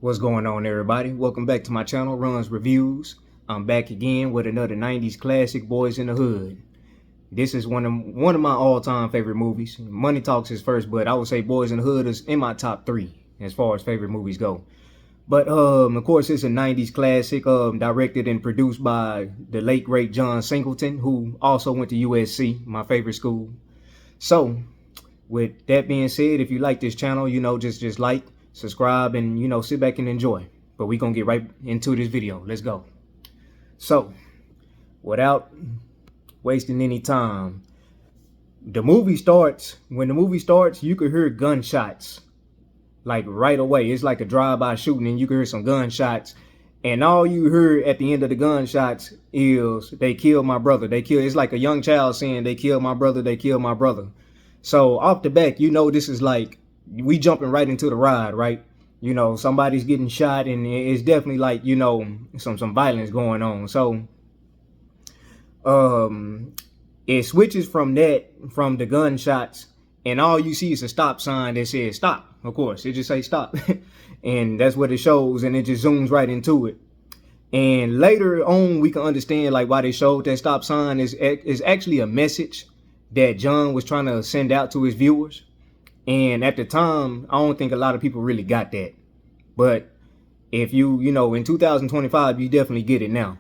What's going on, everybody? Welcome back to my channel, Runs Reviews. I'm back again with another 90s classic, Boys in the Hood. This is one of my all-time favorite movies. Money Talks is first, but I would say Boys in the Hood is in my top 3 as far as favorite movies go. But of course, it's a 90s classic, directed and produced by the late great John Singleton, who also went to USC, my favorite school. So, with that being said, if you like this channel, just like, subscribe, and sit back and enjoy. But we're gonna get right into this video. Let's go. So, without wasting any time, when the movie starts, you could hear gunshots like right away. It's like a drive-by shooting, and you can hear some gunshots, and all you hear at the end of the gunshots is "They killed my brother. It's like a young child saying, "They killed my brother. They killed my brother." So off the back, this is like we jumping right into the ride, right? Somebody's getting shot, and it's definitely like some violence going on. So it switches from the gunshots, and all you see is a stop sign that says stop. Of course, it just says stop. And that's what it shows, and it just zooms right into it. And later on, we can understand like why they showed that stop sign is actually a message that John was trying to send out to his viewers. And at the time, I don't think a lot of people really got that. But if in 2025, you definitely get it now.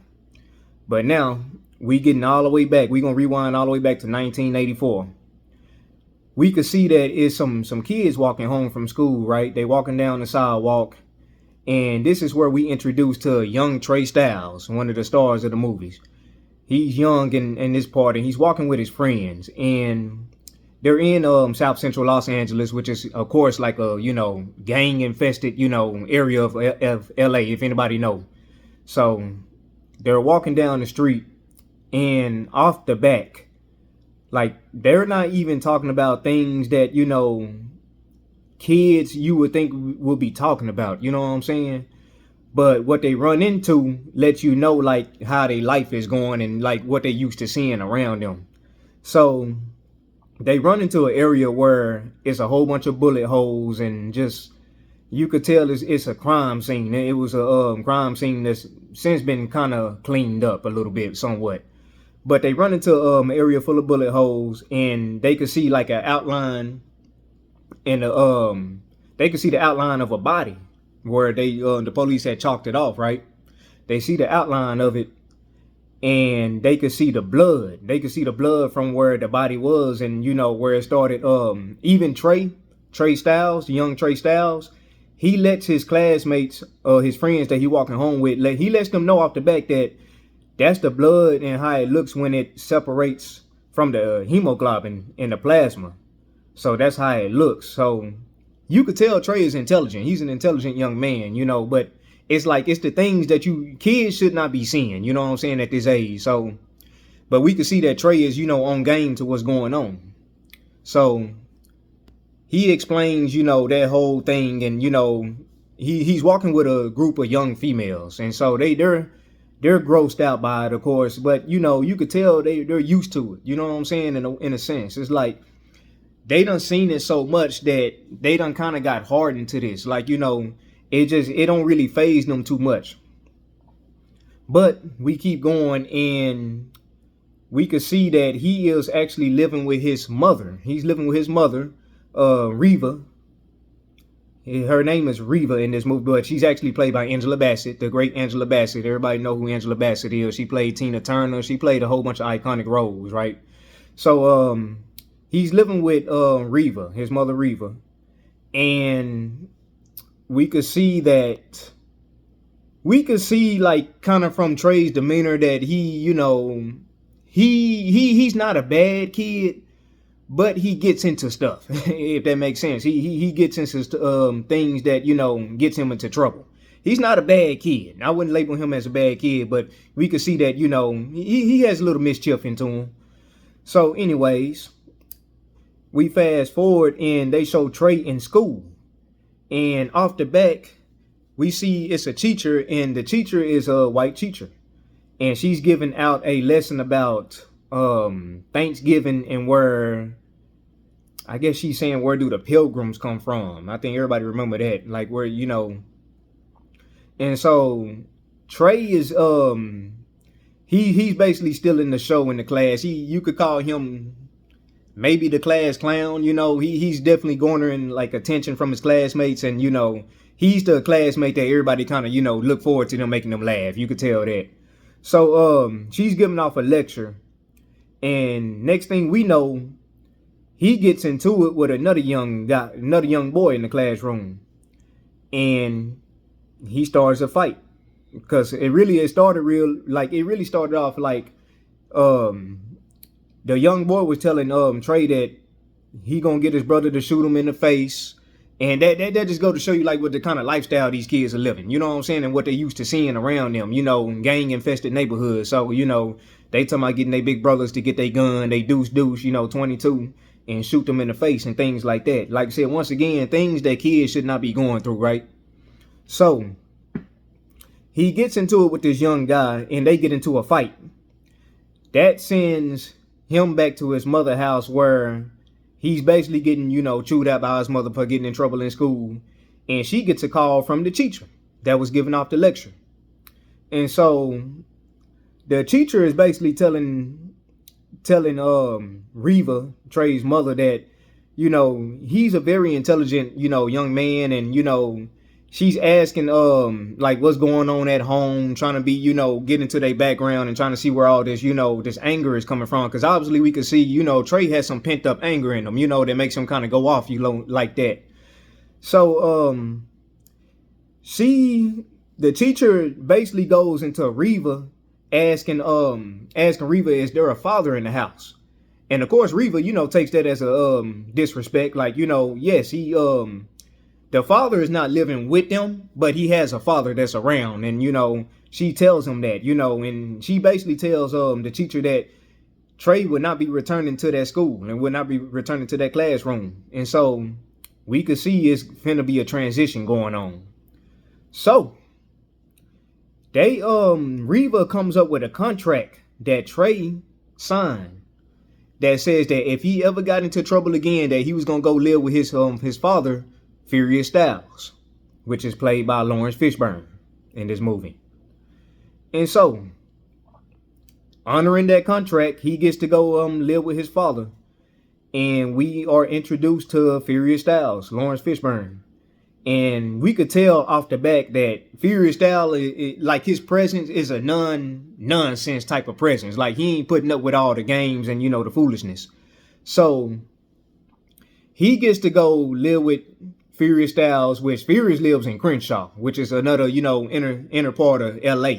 But now, we getting all the way back. We're going to rewind all the way back to 1984. We could see that it's some kids walking home from school, right? They walking down the sidewalk. And this is where we introduced to young Trey Styles, one of the stars of the movies. He's young in this part, and he's walking with his friends. And they're in South Central Los Angeles, which is, of course, like a, gang-infested, area of LA, if anybody know. So they're walking down the street, and off the back, like, they're not even talking about things that, kids you would think would be talking about. You know what I'm saying? But what they run into lets you know, like, how their life is going and, like, what they used to seeing around them. So they run into an area where it's a whole bunch of bullet holes, and just, you could tell it's a crime scene. It was a crime scene that's since been kind of cleaned up a little bit, somewhat. But they run into an area full of bullet holes, and they could see like an outline, and they could see the outline of a body where the police had chalked it off, right? They see the outline of it, and they could see the blood. They could see the blood from where the body was, and where it started. Even Trey Styles, the young Trey Styles, he lets his classmates, his friends that he walking home with, he lets them know off the back that that's the blood and how it looks when it separates from the hemoglobin in the plasma. So that's how it looks. So you could tell Trey is intelligent. He's an intelligent young man, but it's like, it's the things that kids should not be seeing, you know what I'm saying, at this age. So, but we could see that Trey is, on game to what's going on. So he explains, that whole thing, and, he's walking with a group of young females. And so they're grossed out by it, of course, but, you could tell they're used to it. You know what I'm saying? In a sense, it's like they done seen it so much that they done kind of got hardened to this. Like, it don't really faze them too much. But we keep going, and we could see that he is actually living with his mother. He's living with his mother, Reva. Her name is Reva in this movie, but she's actually played by Angela Bassett, the great Angela Bassett. Everybody know who Angela Bassett is. She played Tina Turner. She played a whole bunch of iconic roles, right? So he's living with Reva, his mother Reva, and we could see like kind of from Trey's demeanor that he's not a bad kid, but he gets into stuff, if that makes sense. He gets into things that gets him into trouble. He's not a bad kid. I wouldn't label him as a bad kid, but we could see that he has a little mischief into him. So anyways, we fast forward, and they show Trey in school. And off the back, we see it's a teacher, and the teacher is a white teacher. And she's giving out a lesson about Thanksgiving, and where, I guess she's saying, where do the pilgrims come from? I think everybody remember that. Like, where, And so Trey is he's basically still in the show in the class. You could call him maybe the class clown. He's definitely garnering like attention from his classmates, and he's the classmate that everybody kind of look forward to them making them laugh. You could tell that. So she's giving off a lecture, and next thing we know, he gets into it with another young boy in the classroom, and he starts a fight because it really started off like um the young boy was telling Trey that he gonna get his brother to shoot him in the face. And that just go to show you like what the kind of lifestyle these kids are living, you know what I'm saying, and what they used to seeing around them, gang infested neighborhoods. So, they talking about getting their big brothers to get their gun, they deuce, 22, and shoot them in the face and things like that. Like I said, once again, things that kids should not be going through, right? So he gets into it with this young guy and they get into a fight. That sends him back to his mother's house where he's basically getting, chewed out by his mother for getting in trouble in school. And she gets a call from the teacher that was giving off the lecture. And so the teacher is basically telling Reva, Trey's mother, that, he's a very intelligent, young man. And, she's asking, like, what's going on at home, trying to be, get into their background and trying to see where all this, this anger is coming from. Because obviously we could see, Trey has some pent up anger in him, that makes him kind of go off, like that. So, the teacher basically goes into Reva asking Reva, is there a father in the house? And of course, Reva, takes that as a, disrespect. Like, yes, the father is not living with them, but he has a father that's around. And, she tells him that, and she basically tells the teacher that Trey would not be returning to that school and would not be returning to that classroom. And so we could see it's finna be a transition going on. So Reva comes up with a contract that Trey signed that says that if he ever got into trouble again, that he was gonna go live with his father, Furious Styles, which is played by Lawrence Fishburne in this movie. And so, honoring that contract, he gets to go live with his father. And we are introduced to Furious Styles, Lawrence Fishburne. And we could tell off the back that Furious Styles, like his presence is a nonsense type of presence. Like he ain't putting up with all the games and, the foolishness. So he gets to go live with Furious Styles, which Furious lives in Crenshaw, which is another, inner part of LA.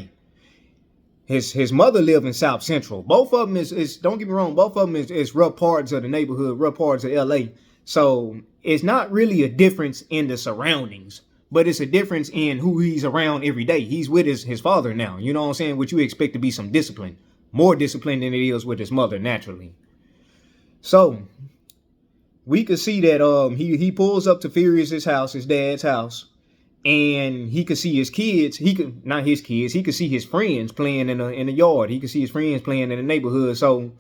His mother lived in South Central. Both of them is don't get me wrong, both of them is rough parts of the neighborhood, rough parts of LA. So it's not really a difference in the surroundings, but it's a difference in who he's around every day. He's with his father now, you know what I'm saying? Which you expect to be some discipline, more discipline than it is with his mother naturally. So we could see that he pulls up to Furious's house, his dad's house, and he could see his kids. He could see his friends playing in the yard. He could see his friends playing in the neighborhood. So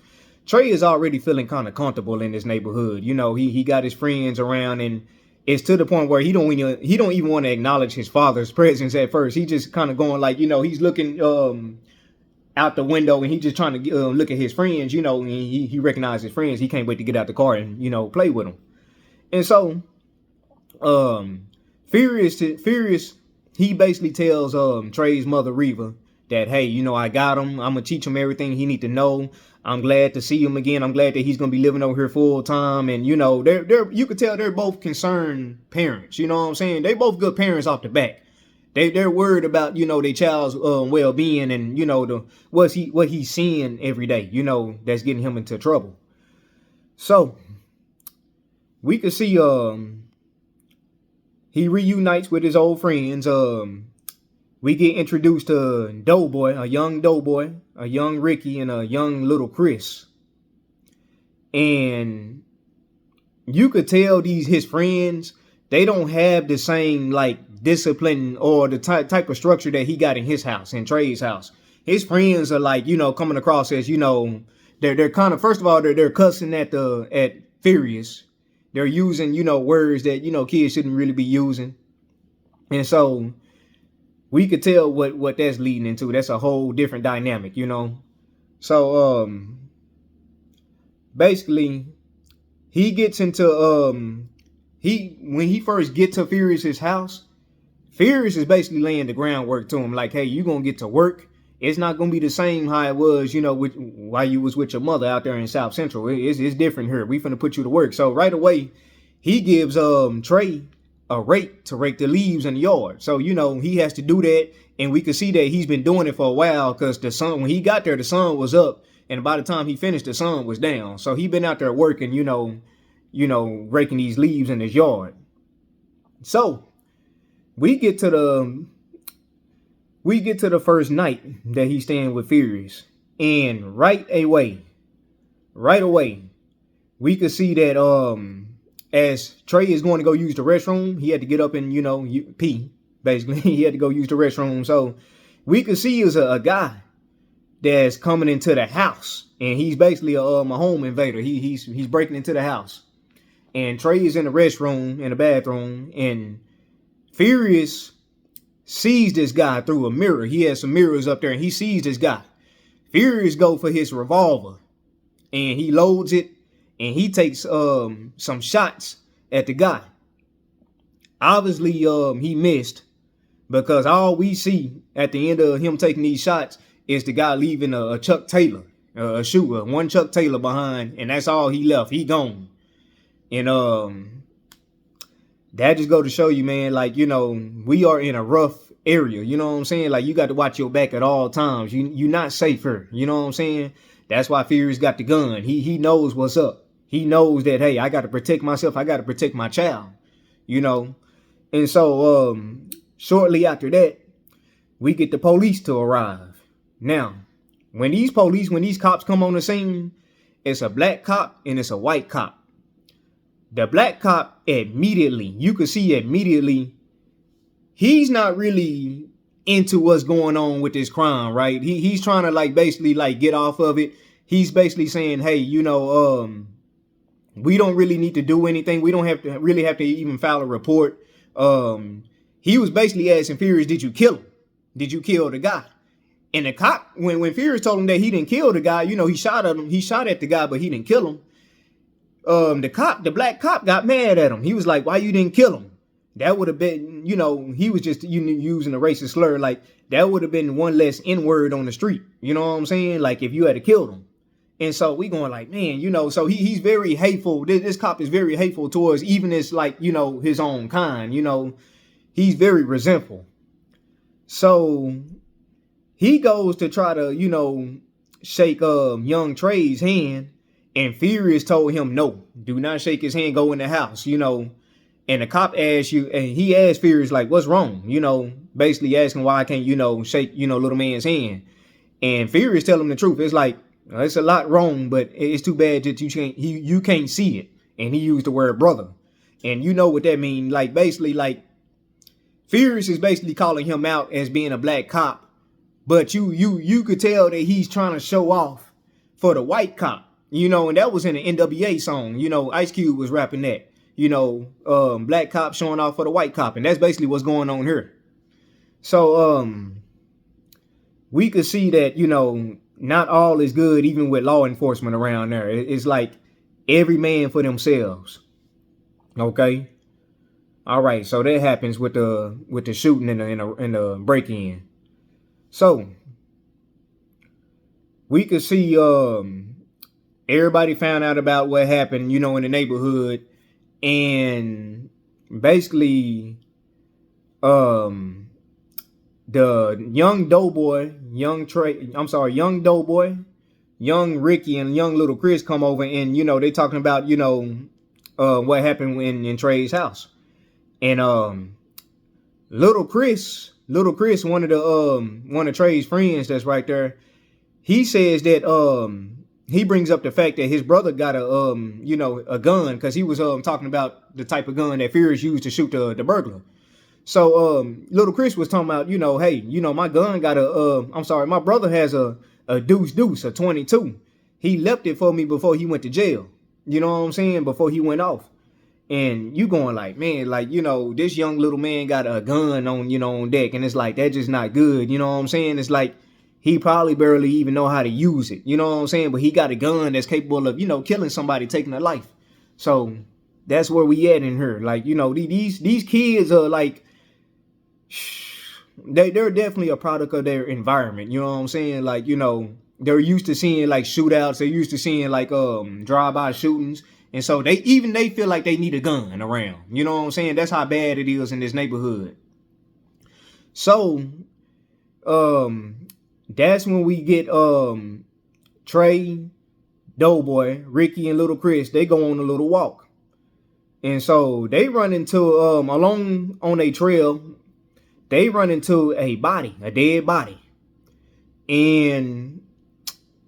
Trey is already feeling kind of comfortable in this neighborhood. He got his friends around, and it's to the point where he don't even want to acknowledge his father's presence at first. He just kind of going like, he's looking out the window and he just trying to look at his friends, and he recognizes his friends. He can't wait to get out the car and, play with them. And so, Furious, he basically tells Trey's mother, Reva, that, hey, I got him. I'm going to teach him everything he need to know. I'm glad to see him again. I'm glad that he's going to be living over here full time. And, you could tell they're both concerned parents. You know what I'm saying? They both good parents off the back. They're worried about, their child's well-being and, what he's seeing every day, that's getting him into trouble. So we could see he reunites with his old friends. We get introduced to Doughboy, a young Ricky, and a young little Chris. And you could tell his friends, they don't have the same like discipline or the type of structure that he got in his house, in Trey's house. His friends are like, coming across as, they're kind of, first of all, they're cussing at Furious. They're using, words that, kids shouldn't really be using. And so we could tell what that's leading into. That's a whole different dynamic, you know. So basically he gets into he when he first gets to Furious's house, Furious is basically laying the groundwork to him, like, hey, you gonna get to work. It's not gonna be the same how it was, you know, while you was with your mother out there in South Central. It's different here. We finna put you to work. So right away, he gives Trey a rake to rake the leaves in the yard. So, you know, he has to do that. And we could see that he's been doing it for a while because the sun, when he got there, the sun was up. And by the time he finished, the sun was down. So he been out there working, raking these leaves in his yard. So we get to the first night that he's staying with Furious. And right away, we could see that as Trey is going to go use the restroom, he had to get up and, pee. Basically, he had to go use the restroom. So we could see is a guy that's coming into the house, and he's basically a home invader. He's breaking into the house, and Trey is in the restroom, in the bathroom, and Furious sees this guy through a mirror. He has some mirrors up there, and he sees this guy. Furious go for his revolver, and he loads it, and he takes some shots at the guy. Obviously, he missed, because all we see at the end of him taking these shots is the guy leaving a Chuck Taylor, a shoe, one Chuck Taylor behind, and that's all he left. He gone. And that just go to show you, man, like, we are in a rough area. You know what I'm saying? Like, you got to watch your back at all times. You're not safe here. You know what I'm saying? That's why Furious got the gun. He knows what's up. He knows that, hey, I got to protect myself. I got to protect my child, And so shortly after that, we get the police to arrive. Now, when these cops come on the scene, it's a black cop and it's a white cop. The black cop you could see immediately, he's not really into what's going on with this crime, right? He's trying to basically get off of it. He's basically saying, hey, we don't really need to do anything. We don't have to even file a report. He was basically asking Furious, did you kill him? Did you kill the guy? And the cop, when Furious told him that he didn't kill the guy, he shot at him. He shot at the guy, but he didn't kill him. The black cop got mad at him. He was like, why you didn't kill him? That would have been, he was just using a racist slur. Like, that would have been one less N-word on the street. You know what I'm saying? Like, if you had to kill him. And so we going like, man, so he's very hateful. This cop is very hateful towards even his, his own kind, he's very resentful. So he goes to try to, shake young Trey's hand, and Furious told him, no, do not shake his hand, go in the house, and the cop asked he asked Furious, like, what's wrong? Basically asking why I can't, shake, little man's hand. And Furious tell him the truth. It's like, it's a lot wrong, but it's too bad that you can't see it. And he used the word brother. And you know what that means. Like, basically, Furious is basically calling him out as being a black cop, but you could tell that he's trying to show off for the white cop, and that was in an NWA song. Ice Cube was rapping that, black cop showing off for the white cop, and that's basically what's going on here. So we could see that, not all is good, even with law enforcement around there. It's like every man for themselves. Okay. All right, so that happens with the shooting and the break-in. So we could see everybody found out about what happened, in the neighborhood, and basically the young doughboy, young Ricky and young little Chris come over, and they talking about what happened in Trey's house. And little Chris, one of Trey's friends that's right there, he says that he brings up the fact that his brother got a gun, because he was talking about the type of gun that Furious used to shoot the burglar. So little Chris was talking about, hey, my gun got my brother has a deuce, a 22. He left it for me before he went to jail. You know what I'm saying? Before he went off. And you going like, man, like, this young little man got a gun on, on deck. And it's like, that's just not good. You know what I'm saying? It's like, he probably barely even know how to use it. You know what I'm saying? But he got a gun that's capable of, killing somebody, taking a life. So that's where we at in here. Like, these kids are like, they're definitely a product of their environment. You know what I'm saying? Like, they're used to seeing like shootouts. They're used to seeing like drive-by shootings. And so they feel like they need a gun around. You know what I'm saying? That's how bad it is in this neighborhood. So that's when we get Trey, Doughboy, Ricky, and Little Chris. They go on a little walk. And so they run into along on a trail, they run into a dead body. And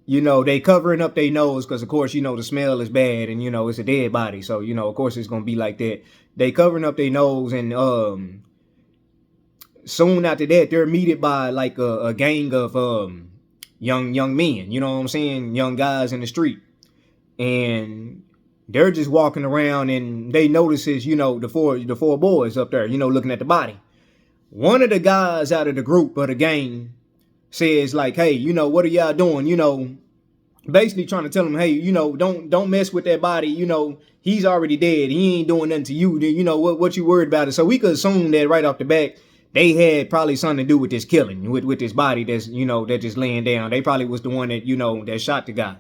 they covering up their nose because, of course, the smell is bad and, it's a dead body. So, of course, it's going to be like that. They covering up their nose, and soon after that, they're meted by like a gang of young men, you know what I'm saying? Young guys in the street. And they're just walking around, and they notices, the four boys up there, looking at the body. One of the guys out of the group of the gang says like, hey, what are y'all doing? Basically trying to tell him, hey, don't mess with that body. He's already dead. He ain't doing nothing to you. What you worried about it? So we could assume that right off the bat, they had probably something to do with this killing, with this body that's, that just laying down. They probably was the one that, that shot the guy.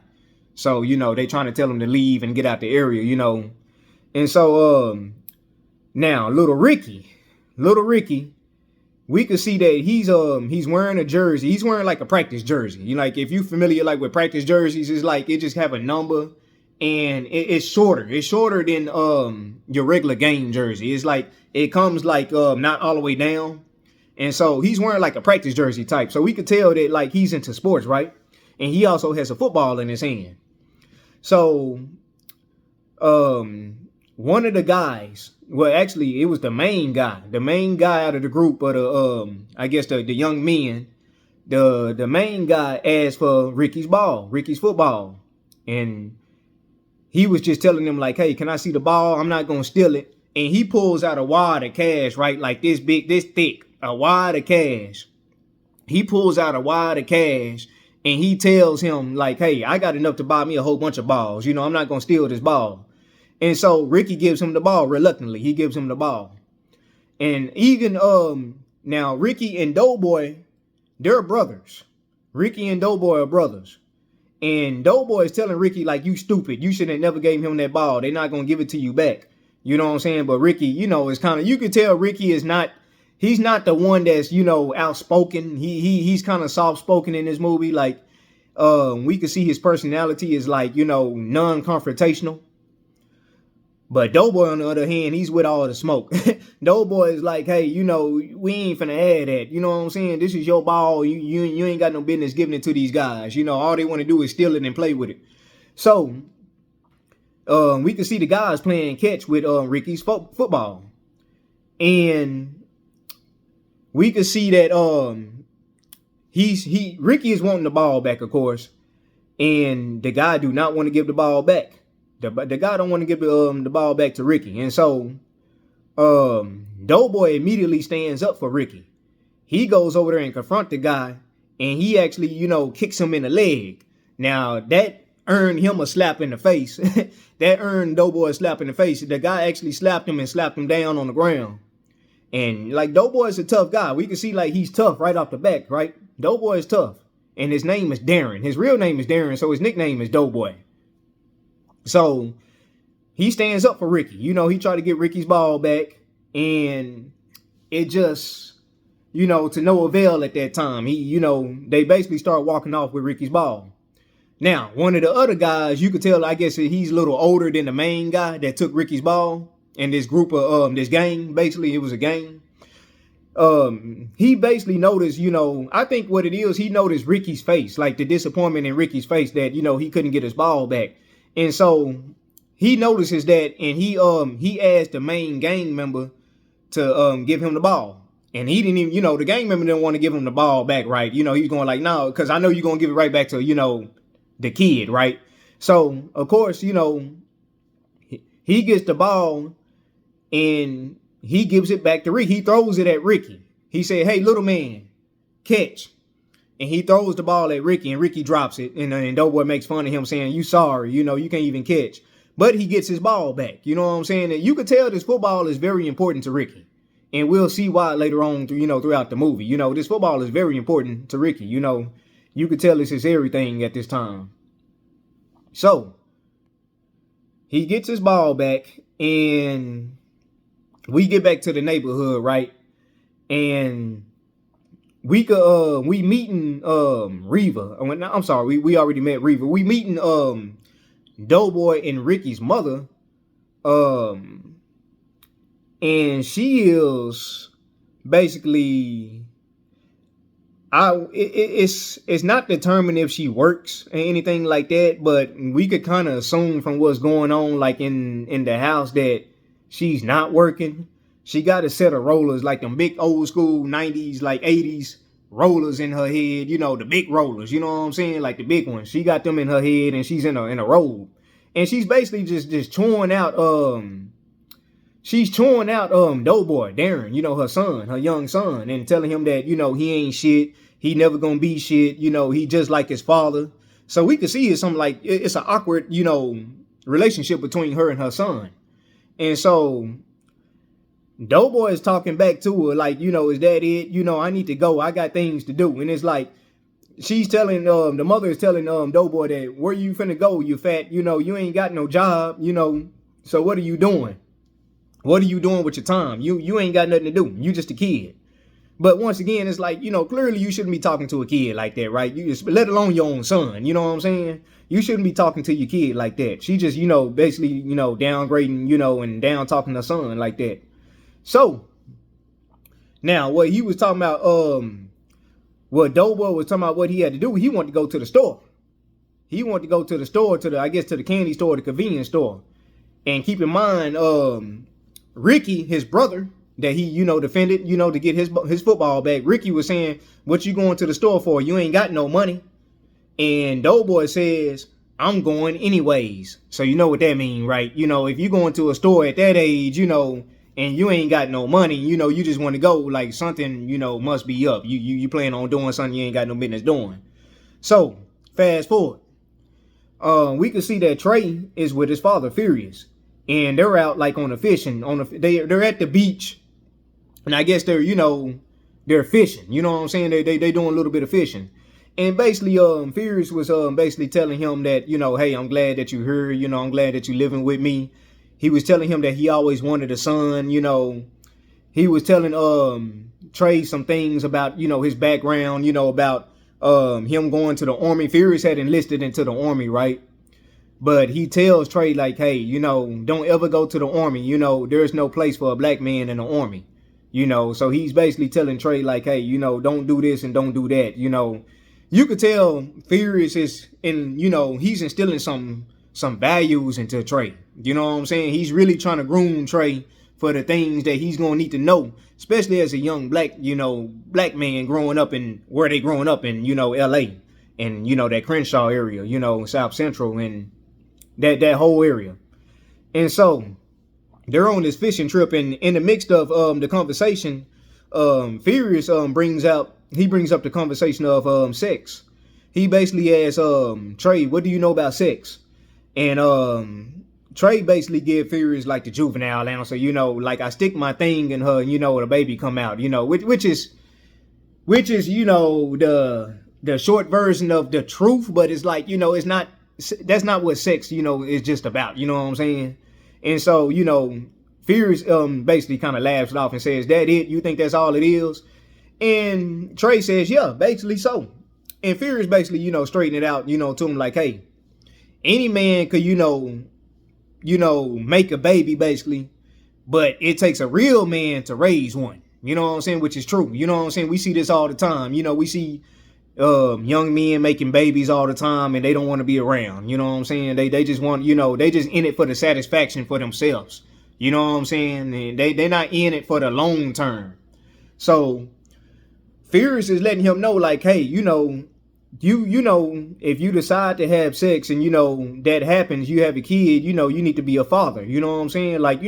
So, they trying to tell him to leave and get out the area, And so, now little Ricky, we could see that he's wearing a jersey. He's wearing like a practice jersey. Like, if you familiar like with practice jerseys, it's like it just have a number, and it's shorter. It's shorter than your regular game jersey. It's like it comes like not all the way down. And so he's wearing like a practice jersey type. So we could tell that like he's into sports, right? And he also has a football in his hand. So one of the guys, well, actually, it was the main guy out of the group of the, I guess the young men. The main guy asked for Ricky's football. And he was just telling them like, hey, can I see the ball? I'm not going to steal it. And he pulls out a wad of cash, right? Like this big, this thick, a wad of cash. He pulls out a wad of cash, and he tells him like, hey, I got enough to buy me a whole bunch of balls. I'm not going to steal this ball. And so Ricky gives him the ball reluctantly. He gives him the ball. And even now Ricky and Doughboy, they're brothers. Ricky and Doughboy are brothers. And Doughboy is telling Ricky like, you stupid. You should have never gave him that ball. They're not going to give it to you back. You know what I'm saying? But Ricky, is kind of, you could tell Ricky is not, he's not the one that's, outspoken. He's kind of soft spoken in this movie. Like, we could see his personality is like, non-confrontational. But Doughboy, on the other hand, he's with all the smoke. Doughboy is like, hey, we ain't finna have that. You know what I'm saying? This is your ball. You ain't got no business giving it to these guys. All they want to do is steal it and play with it. So, we can see the guys playing catch with Ricky's football. And we can see that Ricky is wanting the ball back, of course. And the guy do not want to give the ball back. The guy don't want to give the ball back to Ricky. And so Doughboy immediately stands up for Ricky. He goes over there and confront the guy, and he actually, kicks him in the leg. Now, that earned him a slap in the face. That earned Doughboy a slap in the face. The guy actually slapped him and slapped him down on the ground. And like Doughboy is a tough guy. We can see like he's tough right off the back, right? Doughboy is tough. And his name is Darren. His real name is Darren, so his nickname is Doughboy. So he stands up for Ricky. He tried to get Ricky's ball back, and it just, to no avail at that time. They basically start walking off with Ricky's ball. Now, one of the other guys, you could tell, I guess he's a little older than the main guy that took Ricky's ball. And this group of, this gang, basically, it was a gang. He basically noticed, I think what it is, he noticed Ricky's face, like the disappointment in Ricky's face that, he couldn't get his ball back. And so he notices that, and he asked the main gang member to give him the ball. And he didn't even, the gang member didn't want to give him the ball back, right? He's going like, no, because I know you're going to give it right back to, the kid, right? So, of course, he gets the ball, and he gives it back to Ricky. He throws it at Ricky. He said, hey, little man, catch. And he throws the ball at Ricky, and Ricky drops it. And Doughboy makes fun of him, saying, you sorry, you can't even catch. But he gets his ball back. You know what I'm saying? And you could tell this football is very important to Ricky. And we'll see why later on, throughout the movie. This football is very important to Ricky. You could tell this is everything at this time. So, he gets his ball back, and we get back to the neighborhood, right? And we meeting Reva. I'm sorry, we already met Reva. We meeting Doughboy and Ricky's mother. And she is basically, it's not determined if she works or anything like that, but we could kind of assume from what's going on, like in the house, that she's not working. She got a set of rollers, like them big old school 90s, like 80s rollers in her head, the big rollers, you know what I'm saying? Like the big ones. She got them in her head, and she's in a robe. And she's basically just chewing out Doughboy, Darren, her son, her young son, and telling him that, he ain't shit. He never gonna be shit. He just like his father. So we could see it's something like, it's an awkward, relationship between her and her son. And so Doughboy is talking back to her like, is that it? I need to go. I got things to do. And it's like, she's telling, the mother is telling Doughboy that, where you finna go, you fat, you ain't got no job, so what are you doing? What are you doing with your time? You ain't got nothing to do. You just a kid. But once again, it's like, clearly you shouldn't be talking to a kid like that, right? You just, let alone your own son, you know what I'm saying? You shouldn't be talking to your kid like that. She just, basically, downgrading, and down talking to her son like that. So, now what he was talking about, what Doughboy was talking about what he had to do, he wanted to go to the store. He wanted to go to the store, to the candy store, the convenience store. And keep in mind, Ricky, his brother, that he, defended, to get his football back. Ricky was saying, what you going to the store for? You ain't got no money. And Doughboy says, I'm going anyways. So you know what that mean, right? If you going to a store at that age, and you ain't got no money, you just want to go, like something, must be up. You plan on doing something you ain't got no business doing. So, fast forward. We can see that Trey is with his father, Furious. And they're out like on a fishing, they're at the beach. And I guess they're, they're fishing. You know what I'm saying? They doing a little bit of fishing. And basically, Furious was basically telling him that, hey, I'm glad that you're here. I'm glad that you're living with me. He was telling him that he always wanted a son. He was telling Trey some things about, his background, about him going to the army. Furious had enlisted into the army, right? But he tells Trey like, hey, don't ever go to the army. There's no place for a black man in the army. So he's basically telling Trey like, hey, don't do this and don't do that. You could tell Furious is he's instilling some values into Trey. You know what I'm saying? He's really trying to groom Trey for the things that he's going to need to know, especially as a young black man growing up in where they growing up in, LA and, that Crenshaw area, South Central and that whole area. And so they're on this fishing trip, and in the midst of the conversation, Furious brings up the conversation of sex. He basically asks Trey, what do you know about sex? And Trey basically give Furious like the juvenile answer, like I stick my thing in her and the baby come out, which is the short version of the truth, but it's like, that's not what sex, is just about, you know what I'm saying? And so, Furious basically kind of laughs it off and says, that it? You think that's all it is? And Trey says, yeah, basically so. And Furious basically, straighten it out, to him like, hey, any man could, make a baby basically, but it takes a real man to raise one. You know what I'm saying? Which is true. You know what I'm saying? We see this all the time. We see young men making babies all the time and they don't want to be around. You know what I'm saying? They just want, they just in it for the satisfaction for themselves. You know what I'm saying? And they're not in it for the long term. So Furious is letting him know like, hey, if you decide to have sex and, that happens, you have a kid, you need to be a father. You know what I'm saying? Like,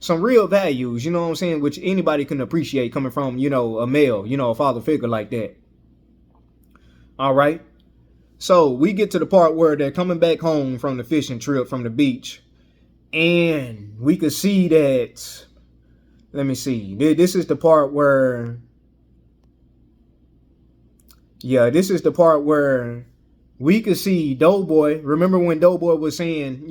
some real values, you know what I'm saying, which anybody can appreciate coming from, a male, a father figure like that. All right. So we get to the part where they're coming back home from the fishing trip from the beach. And we could see that, let me see, this is the part where, this is the part where we could see Doughboy. Remember when Doughboy was saying,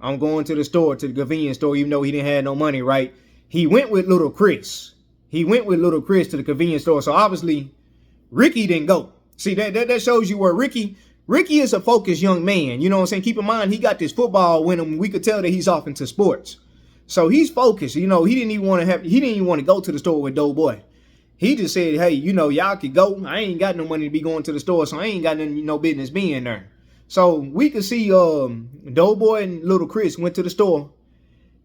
I'm going to the store, to the convenience store, even though he didn't have no money, right? He went with little Chris. He went with little Chris to the convenience store. So obviously, Ricky didn't go. See, that shows you where Ricky is a focused young man. You know what I'm saying? Keep in mind, he got this football with him. We could tell that he's off into sports. So he's focused. He didn't even want to go to the store with Doughboy. He just said, hey, y'all could go. I ain't got no money to be going to the store, so I ain't got no business being there. So we could see Doughboy and little Chris went to the store,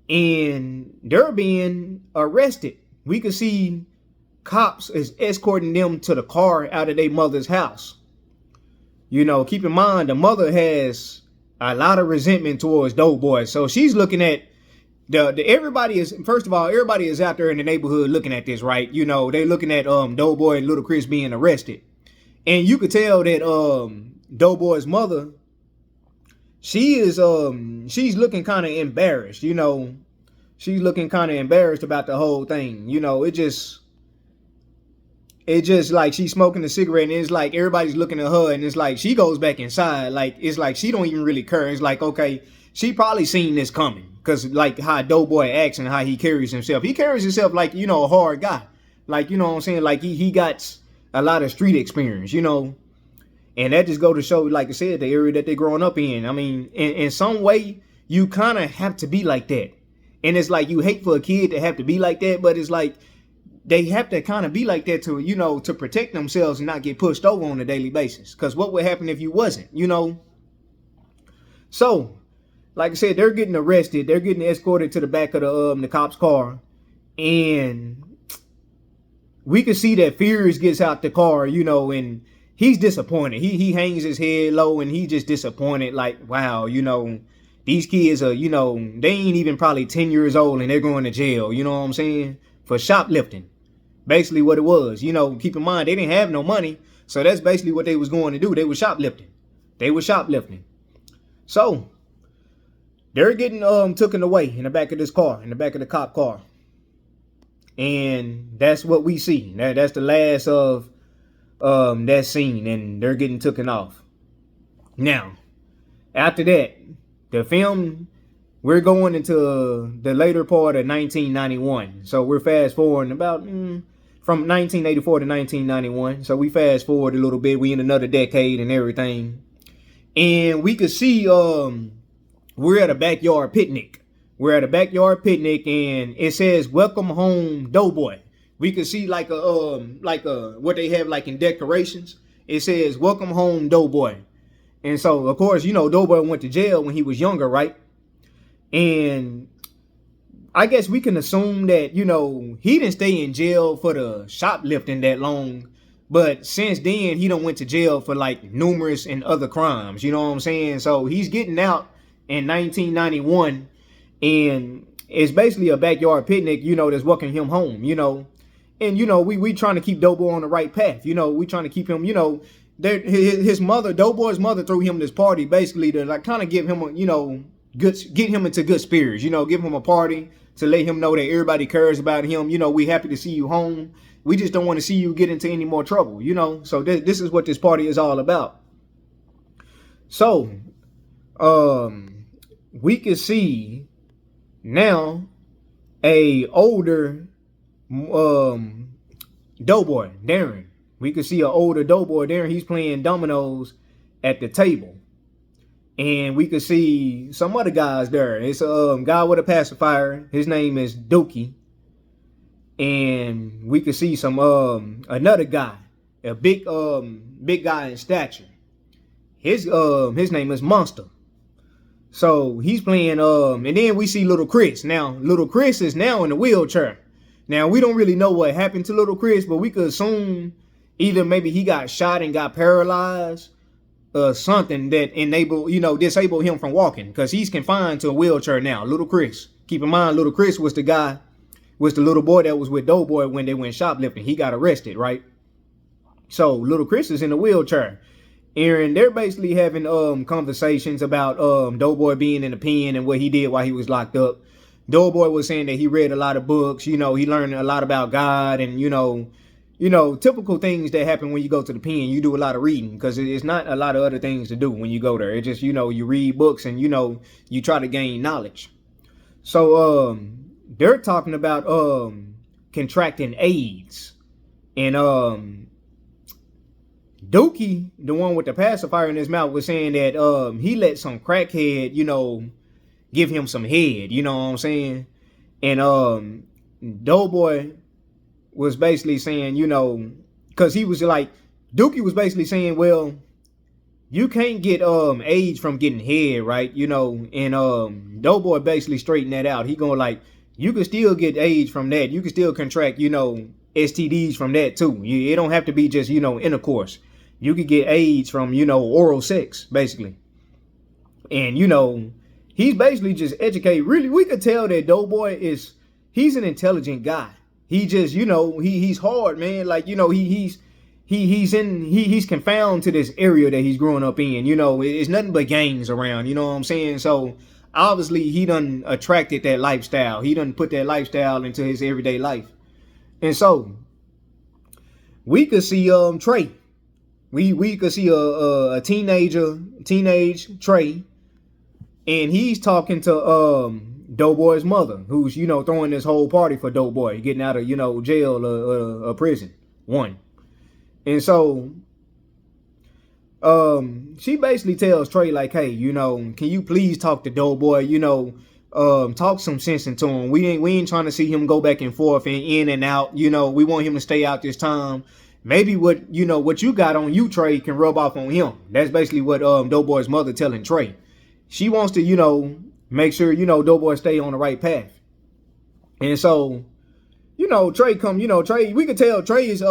and they're being arrested. We could see cops is escorting them to the car out of their mother's house. Keep in mind, the mother has a lot of resentment towards Doughboy. So she's looking at everybody is out there in the neighborhood looking at this, right? They looking at Doughboy and little Chris being arrested. And you could tell that Doughboy's mother, she's looking kind of embarrassed, She's looking kind of embarrassed about the whole thing. It's just like she's smoking a cigarette, and it's like everybody's looking at her, and it's like she goes back inside. Like, it's like she don't even really care. It's like, okay, she probably seen this coming, because like how Doughboy acts and how he carries himself. He carries himself like, a hard guy. Like, what I'm saying? Like he got a lot of street experience, And that just go to show, like I said, the area that they're growing up in. I mean, in some way, you kind of have to be like that. And it's like you hate for a kid to have to be like that, but it's like they have to kind of be like that to, to protect themselves and not get pushed over on a daily basis. Because what would happen if you wasn't, So, like I said, they're getting arrested. They're getting escorted to the back of the cop's car. And we can see that Furious gets out the car, and he's disappointed. He hangs his head low, and he's just disappointed. Like, wow, these kids are, they ain't even probably 10 years old and they're going to jail. You know what I'm saying? For shoplifting. Basically what it was. Keep in mind, they didn't have no money. So that's basically what they was going to do. They were shoplifting. So they're getting taken away in the back of this car, in the back of the cop car. And that's what we see. That's the last of that scene, and they're getting taken off. Now, after that, the film, we're going into the later part of 1991. So we're fast forwarding about from 1984 to 1991. So we fast forward a little bit. We in another decade and everything. And we could see we're at a backyard picnic. We're at a backyard picnic, and it says "Welcome Home, Doughboy." We could see like a what they have like in decorations. It says "Welcome Home, Doughboy." And so, of course, Doughboy went to jail when he was younger, right? And I guess we can assume that, he didn't stay in jail for the shoplifting that long. But since then, he done went to jail for like numerous and other crimes. You know what I'm saying? So he's getting out in 1991. And it's basically a backyard picnic, that's welcoming him home, And, we trying to keep Doughboy on the right path. We trying to keep him, his mother, Doughboy's mother, threw him this party basically to like kind of give him a, get him into good spirits, give him a party to let him know that everybody cares about him. We happy to see you home. We just don't want to see you get into any more trouble, So this is what this party is all about. So, we can see now a older Doughboy, Darren. We could see an older Doughboy there. He's playing dominoes at the table. And we could see some other guys there. It's a guy with a pacifier. His name is Dookie. And we could see some another guy, a big guy in stature. His name is Monster. So he's playing and then we see little Chris. Now little Chris is now in a wheelchair. Now we don't really know what happened to little Chris, but we could assume either maybe he got shot and got paralyzed, something that disabled him from walking, because he's confined to a wheelchair now, little Chris. Keep in mind, little Chris was the little boy that was with Doughboy when they went shoplifting. He got arrested, right? So little Chris is in a wheelchair. And they're basically having conversations about Doughboy being in the pen and what he did while he was locked up. Doughboy was saying that he read a lot of books, he learned a lot about God and, typical things that happen when you go to the pen. You do a lot of reading because it's not a lot of other things to do when you go there. It's just, you read books and, you try to gain knowledge. So they're talking about contracting AIDS. And Dookie, the one with the pacifier in his mouth, was saying that he let some crackhead, give him some head, you know what I'm saying? And Doughboy was basically saying, because he was like, Dookie was basically saying, well, you can't get AIDS from getting head, right? And Doughboy basically straightened that out. He going like, you can still get AIDS from that. You can still contract, STDs from that too. It don't have to be just, intercourse. You could get AIDS from, oral sex, basically. And, he's basically just educated. Really, we could tell that Doughboy he's an intelligent guy. He just, he's hard, man. Like, he's confounded to this area that he's growing up in. It's nothing but gangs around, you know what I'm saying? So obviously he done attracted that lifestyle. He done put that lifestyle into his everyday life. And so we could see Trey. We could see a teenage Trey, and he's talking to Doughboy's mother, who's throwing this whole party for Doughboy getting out of jail or prison. One. And so she basically tells Trey like, hey, can you please talk to Doughboy, talk some sense into him. We ain't trying to see him go back and forth and in and out. We want him to stay out this time. Maybe what you got on you, Trey, can rub off on him. That's basically what Doughboy's mother telling Trey. She wants to, make sure, Doughboy stay on the right path. And so, Trey Trey, we could tell Trey is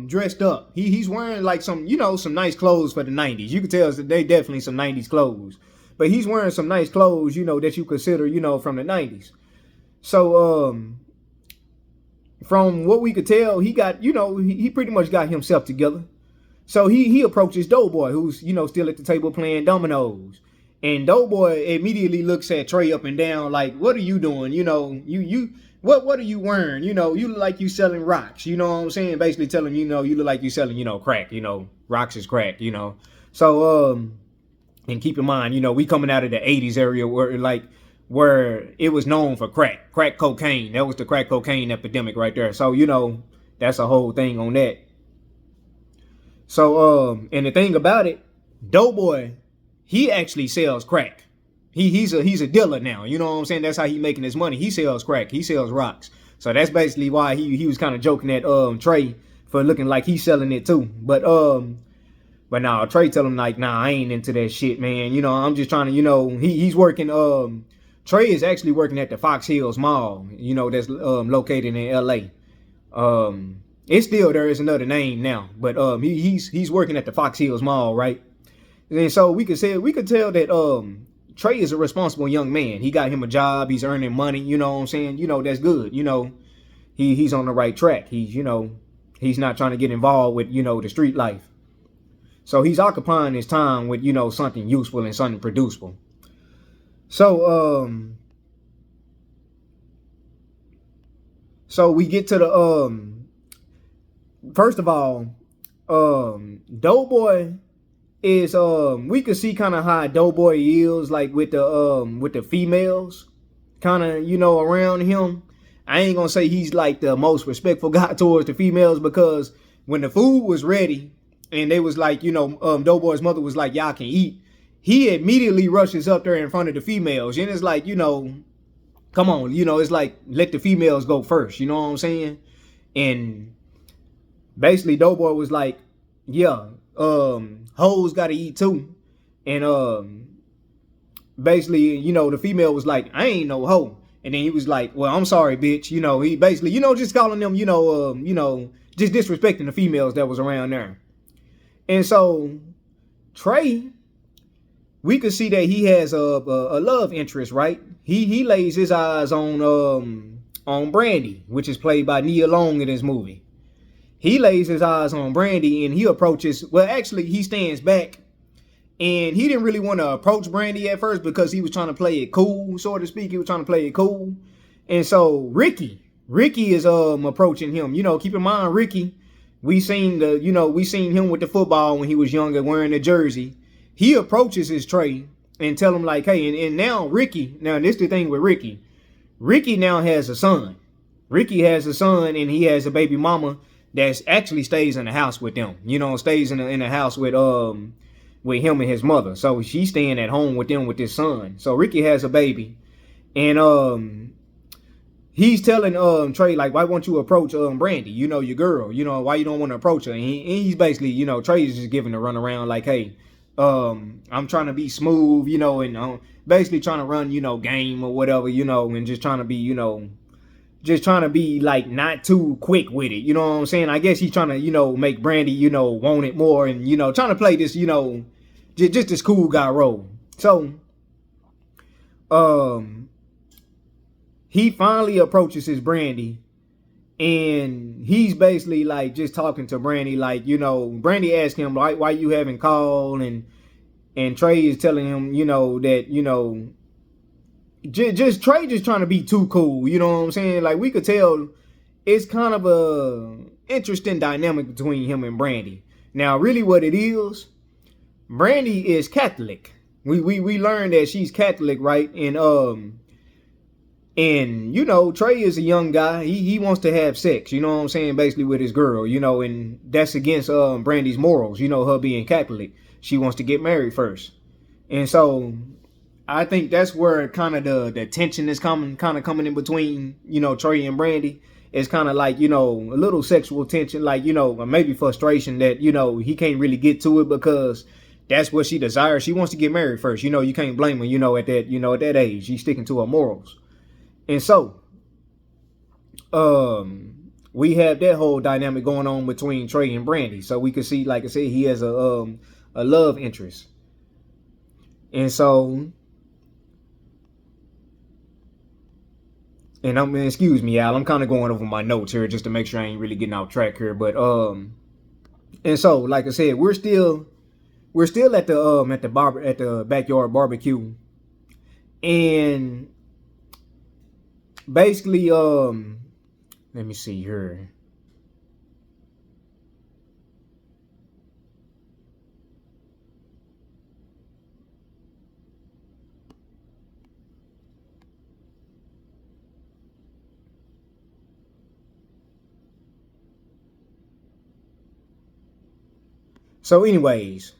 dressed up. He's wearing like some nice clothes for the 90s. You could tell they definitely some 90s clothes. But he's wearing some nice clothes, that you consider, from the 90s. So, from what we could tell, he got, he pretty much got himself together. So he approaches Doughboy, who's, still at the table playing dominoes. And Doughboy immediately looks at Trey up and down like, what are you doing? What are you wearing? You look like you selling rocks. You know what I'm saying? Basically telling you look like you selling, crack. Rocks is crack, So, and keep in mind, we coming out of the 80s area where it was known for crack cocaine. That was the crack cocaine epidemic right there. So, that's a whole thing on that. So, and the thing about it, Doughboy, he actually sells crack. He's a dealer now. You know what I'm saying? That's how he making his money. He sells crack. He sells rocks. So that's basically why he was kind of joking at Trey for looking like he's selling it too. But nah, Trey tell him like, nah, I ain't into that shit, man. I'm just trying to, he's working. Trey is actually working at the Fox Hills Mall, that's located in LA. It's still there is another name now, but he's working at the Fox Hills Mall, right? And so we could tell that Trey is a responsible young man. He got him a job. He's earning money. You know what I'm saying? That's good. He's on the right track. He's not trying to get involved with, the street life. So he's occupying his time with, something useful and something producible. So, so we get to the, first of all, Doughboy is, we could see kind of how Doughboy is like with the females kind of, around him. I ain't gonna say he's like the most respectful guy towards the females, because when the food was ready and they was like, Doughboy's mother was like, y'all can eat, he immediately rushes up there in front of the females. And it's like, come on, it's like, let the females go first. You know what I'm saying? And basically Doughboy was like, yeah, hoes gotta eat too. And basically, the female was like, I ain't no hoe. And then he was like, well, I'm sorry, bitch. He basically, just calling them, just disrespecting the females that was around there. And so Trey, we could see that he has a love interest, right? He lays his eyes on Brandy, which is played by Nia Long in this movie. He lays his eyes on Brandy and he approaches, well, actually, he stands back and he didn't really want to approach Brandy at first because he was trying to play it cool, so to speak. He was trying to play it cool. And so Ricky is approaching him. You know, keep in mind, Ricky, we seen him with the football when he was younger wearing the jersey. He approaches his Trey and tell him like, hey, and now Ricky, now this is the thing with Ricky. Ricky now has a son. Ricky has a son and he has a baby mama that actually stays in the house with them. You know, stays in the house with him and his mother. So she's staying at home with them with his son. So Ricky has a baby. And he's telling Trey, like, why won't you approach Brandy? You know, your girl. You know, why you don't want to approach her? And he's basically, you know, Trey's just giving a run around like, hey, I'm trying to be smooth, you know, and basically trying to run, you know, game or whatever, you know, and just trying to be, you know, just trying to be like not too quick with it. You know what I'm saying? I guess he's trying to, you know, make Brandy, you know, want it more and, you know, trying to play this, you know, just this cool guy role. So, he finally approaches his Brandy and he's basically like just talking to Brandy, like, you know, Brandy asked him like, why you haven't called, and Trey is telling him, you know, that, you know, just Trey just trying to be too cool. You know what I'm saying? Like, we could tell it's kind of a interesting dynamic between him and Brandy. Now, really what it is, Brandy is Catholic. We learned that she's Catholic, right? And you know, Trey is a young guy. He wants to have sex, you know what I'm saying, basically with his girl, you know, and that's against Brandy's morals, you know, her being Catholic. She wants to get married first. And so I think that's where kind of the tension is coming in between, you know, Trey and Brandy. It's kind of like, you know, a little sexual tension, like, you know, maybe frustration that, you know, he can't really get to it because that's what she desires. She wants to get married first. You know, you can't blame her, you know, at that age. She's sticking to her morals. And so, we have that whole dynamic going on between Trey and Brandy. So we can see, like I said, he has a love interest. And so, and excuse me, Al, I'm kind of going over my notes here just to make sure I ain't really getting off track here. But and so, like I said, we're still at the backyard barbecue, and basically, let me see here. So anyways,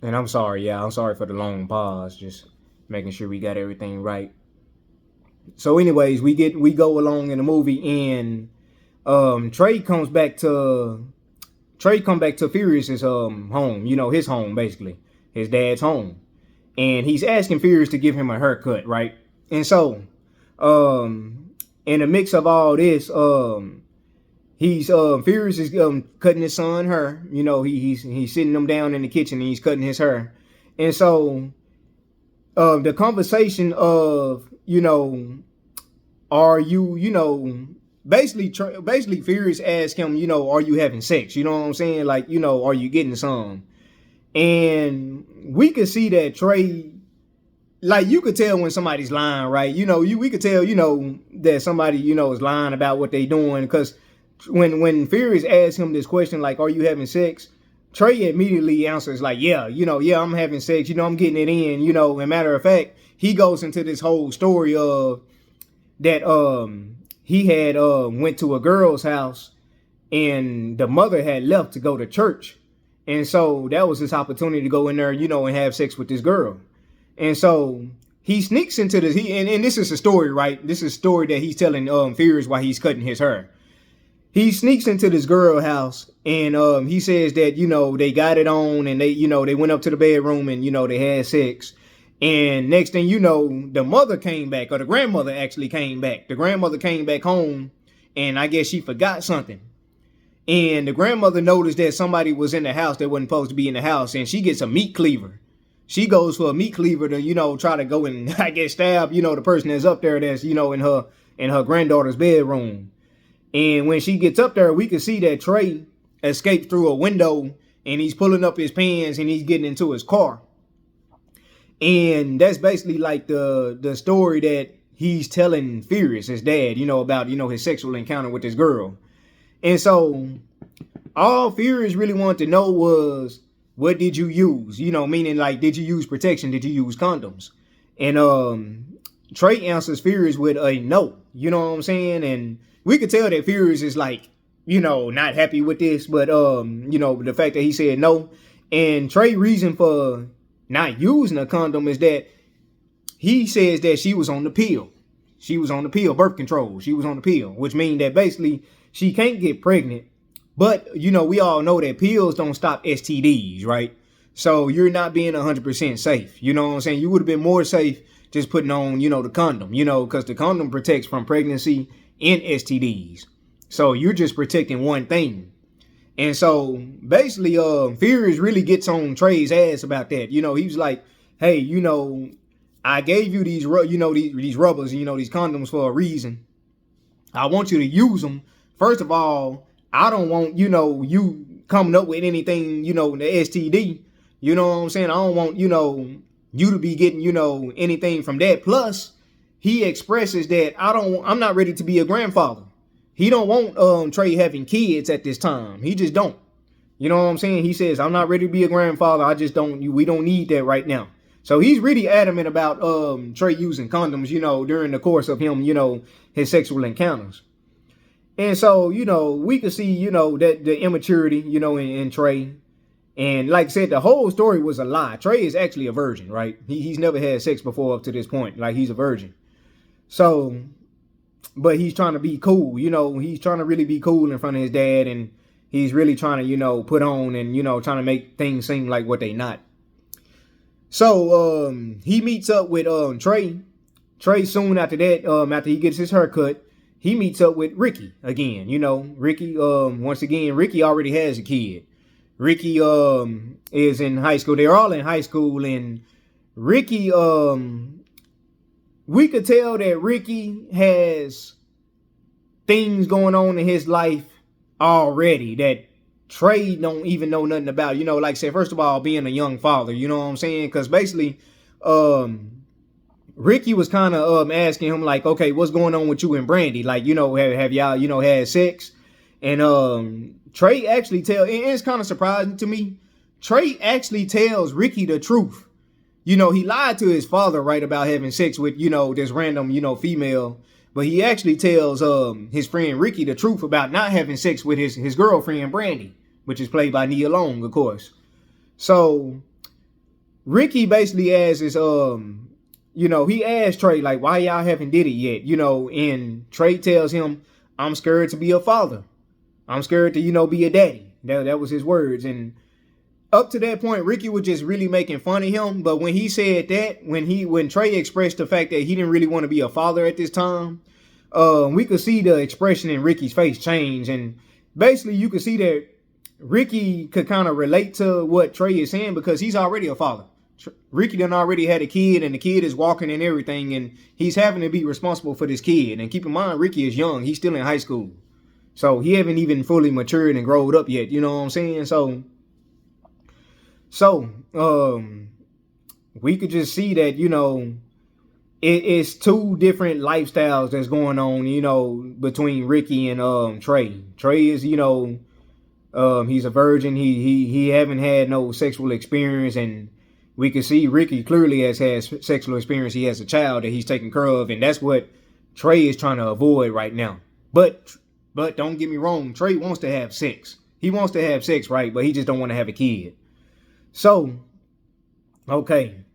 and I'm sorry, yeah, I'm sorry for the long pause, just making sure we got everything right. So anyways, we go along in the movie, and Trey comes back to Furious's home, you know, his home, basically, his dad's home. And he's asking Furious to give him a haircut, right? And so, in the mix of all this, he's Furious is cutting his son hair. You know, he's sitting them down in the kitchen and he's cutting his hair. And so the conversation of, you know, are you, you know, basically Furious asks him, you know, are you having sex? You know what I'm saying? Like, you know, are you getting some? And we could see that Trey, like, you could tell when somebody's lying, right? You know, we could tell, you know, that somebody, you know, is lying about what they doing, because when Furious asks him this question, like, are you having sex? Trey immediately answers like, yeah, you know, yeah, I'm having sex, you know, I'm getting it in, you know. And matter of fact, he goes into this whole story of that he had went to a girl's house and the mother had left to go to church. And so that was his opportunity to go in there, you know, and have sex with this girl. And so he sneaks into this, and this is a story, right? This is a story that he's telling Furious while he's cutting his hair. He sneaks into this girl house, and he says that, you know, they got it on, and they, you know, they went up to the bedroom and, you know, they had sex. And next thing you know, the mother came back, or the grandmother actually came back. The grandmother came back home, and I guess she forgot something. And the grandmother noticed that somebody was in the house that wasn't supposed to be in the house, and she gets a meat cleaver. she goes for a meat cleaver to, try to go and I guess stab, the person that's up there that's, in her granddaughter's bedroom. And when she gets up there, we can see that Trey escapes through a window and he's pulling up his pants and he's getting into his car. And that's basically like the story that he's telling Furious, his dad, about, his sexual encounter with this girl. And so all Furious really wanted to know was, what did you use? Meaning like, did you use protection? Did you use condoms? And Trey answers Furious with a no. You know what I'm saying? And we could tell that Furious is like, not happy with this, but the fact that he said no. And Trey's reason for not using a condom is that he says that she was on the pill. She was on the pill, birth control. She was on the pill, which means that basically she can't get pregnant. But, we all know that pills don't stop STDs, right? So you're not being 100% safe. You know what I'm saying? You would have been more safe just putting on, the condom, because the condom protects from pregnancy and STDs. So you're just protecting one thing. And so basically, Furious really gets on Trey's ass about that. He was like, hey, I gave you these, these rubbers, these condoms for a reason. I want you to use them. First of all, I don't want, you coming up with anything, the STD. You know what I'm saying? I don't want, you to be getting, anything from that. Plus, he expresses that I'm not ready to be a grandfather. He don't want Trey having kids at this time. He just don't. You know what I'm saying? He says, I'm not ready to be a grandfather. We don't need that right now. So he's really adamant about Trey using condoms, during the course of him, his sexual encounters. And so, we could see, that the immaturity, in Trey. And like I said, the whole story was a lie. Trey is actually a virgin, right? He's never had sex before up to this point. Like, he's a virgin. So, but he's trying to be cool, he's trying to really be cool in front of his dad. And he's really trying to, put on and, trying to make things seem like what they not. So, he meets up with Trey. Trey soon after that, after he gets his haircut, he meets up with Ricky again. Ricky, once again, Ricky already has a kid. Ricky is in high school. They're all in high school. And Ricky, we could tell that Ricky has things going on in his life already that Trey don't even know nothing about. Like I said, first of all, being a young father, you know what I'm saying? Because basically, Ricky was kind of asking him like, okay, what's going on with you and Brandy? Like, have y'all, had sex? And Trey actually it's kind of surprising to me. Trey actually tells Ricky the truth. He lied to his father, right, about having sex with, this random, female. But he actually tells his friend Ricky the truth about not having sex with his girlfriend Brandy, which is played by Nia Long, of course. So Ricky basically asks he asked Trey, like, why y'all haven't did it yet? And Trey tells him, I'm scared to be a father. I'm scared to, be a daddy. That was his words. And up to that point, Ricky was just really making fun of him. But when he said that, when Trey expressed the fact that he didn't really want to be a father at this time, we could see the expression in Ricky's face change. And basically, you could see that Ricky could kind of relate to what Trey is saying because he's already a father. Ricky done already had a kid, and the kid is walking and everything, and he's having to be responsible for this kid. And keep in mind, Ricky is young. He's still in high school. So he haven't even fully matured and grown up yet. You know what I'm saying? So, we could just see that, it's two different lifestyles that's going on, between Ricky and Trey. Trey is, he's a virgin. He haven't had no sexual experience, and we can see Ricky clearly has sexual experience. He has a child that he's taking care of, and that's what Trey is trying to avoid right now. But don't get me wrong, Trey wants to have sex. He wants to have sex, right? But he just don't want to have a kid. So, okay.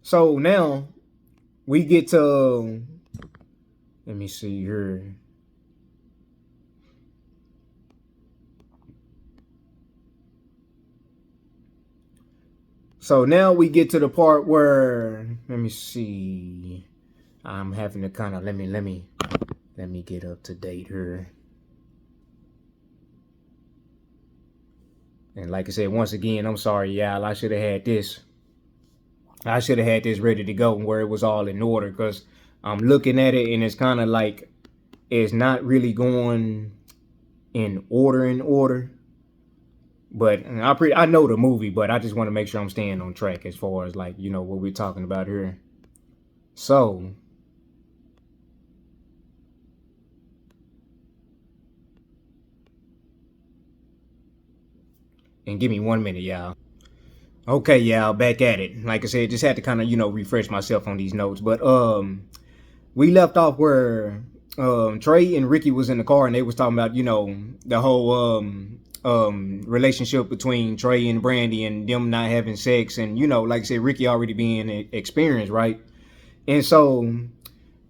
So now we get to, let me see here. So now we get to the part where, let me see. I'm having to kind of, let me get up to date here. And like I said, once again, I'm sorry, y'all. I should have had this I should have had this ready to go where it was all in order, because I'm looking at it and it's kind of like it's not really going in order. But I know the movie, but I just want to make sure I'm staying on track as far as like, what we're talking about here. So, and give me 1 minute, y'all. Okay, y'all, back at it. Like I said, just had to kind of, refresh myself on these notes. But we left off where Trey and Ricky was in the car and they was talking about, the whole relationship between Trey and Brandy and them not having sex, and like I said, Ricky already being experienced, right? And so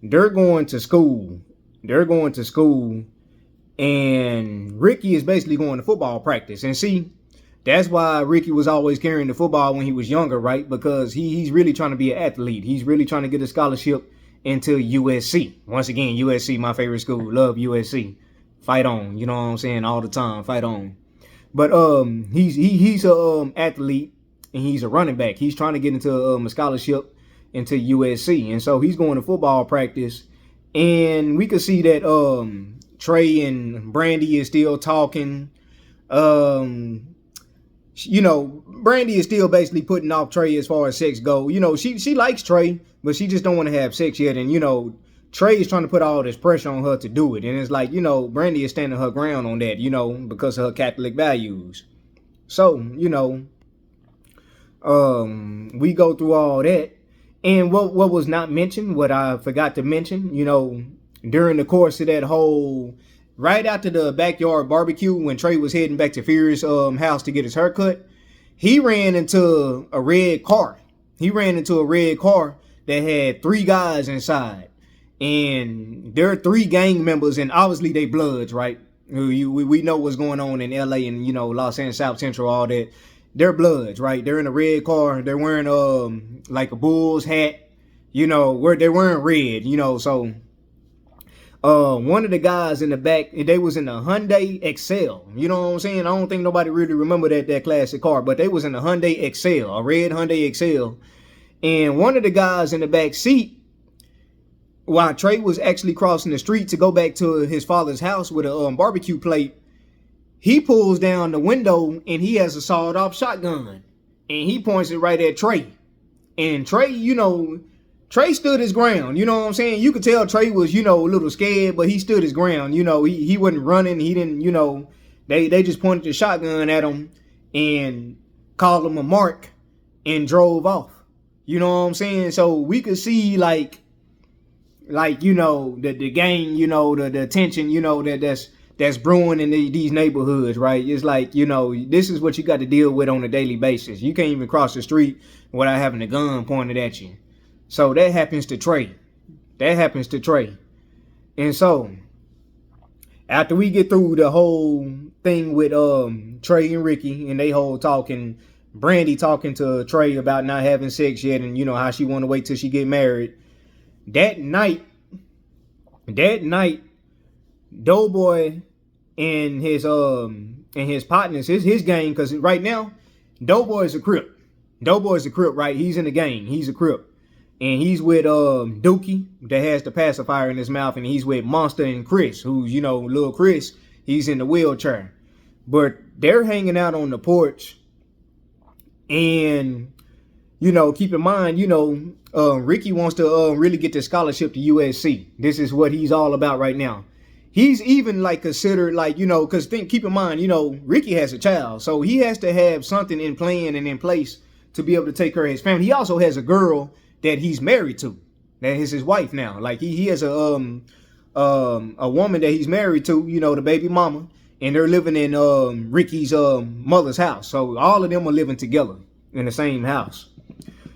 they're going to school. And Ricky is basically going to football practice. And see, that's why Ricky was always carrying the football when he was younger, right? Because he's really trying to be an athlete. He's really trying to get a scholarship into USC. Once again, USC, my favorite school. Love USC. Fight on. You know what I'm saying? All the time. Fight on. But he's a athlete and he's a running back. He's trying to get into a scholarship into USC. And so he's going to football practice. And we could see that Trey and Brandy is still talking. Brandy is still basically putting off Trey as far as sex go. She likes Trey, but she just don't want to have sex yet. And, Trey is trying to put all this pressure on her to do it. And it's like, Brandy is standing her ground on that, because of her Catholic values. So, we go through all that. And what was not mentioned, what I forgot to mention, during the course of that whole, right after the backyard barbecue, when Trey was heading back to Fury's house to get his haircut, he ran into a red car. That had 3 guys inside. And there are 3 gang members, and obviously they bloods, right? We know what's going on in LA and, Los Angeles, South Central, all that. They're bloods, right? They're in a red car. They're wearing like a Bulls hat, where they're wearing red, so one of the guys in the back, they was in a Hyundai Excel. You know what I'm saying? I don't think nobody really remember that classic car, but they was in a Hyundai Excel, a red Hyundai Excel. And one of the guys in the back seat, while Trey was actually crossing the street to go back to his father's house with a barbecue plate, he pulls down the window and he has a sawed-off shotgun. And he points it right at Trey. And Trey, Trey stood his ground. You know what I'm saying? You could tell Trey was, a little scared, but he stood his ground. He wasn't running. He didn't, they just pointed the shotgun at him and called him a mark and drove off. You know what I'm saying? So we could see the gang, the tension, that's brewing in these neighborhoods, right? It's like, this is what you got to deal with on a daily basis. You can't even cross the street without having a gun pointed at you. So that happens to Trey. And so after we get through the whole thing with Trey and Ricky and they whole talking, Brandy talking to Trey about not having sex yet and how she want to wait till she get married. That night, Doughboy and his partners, his gang, because right now, Doughboy's a Crip. Right? He's in the gang. He's a Crip. And he's with Dookie that has the pacifier in his mouth, and he's with Monster and Chris, who's, little Chris, he's in the wheelchair. But they're hanging out on the porch. And, keep in mind, Ricky wants to really get the scholarship to USC. This is what he's all about right now. He's even considered because keep in mind, Ricky has a child. So he has to have something in plan and in place to be able to take care of his family. He also has a girl that he's married to. That is his wife now. He has a woman that he's married to, the baby mama. And they're living in Ricky's mother's house. So all of them are living together in the same house.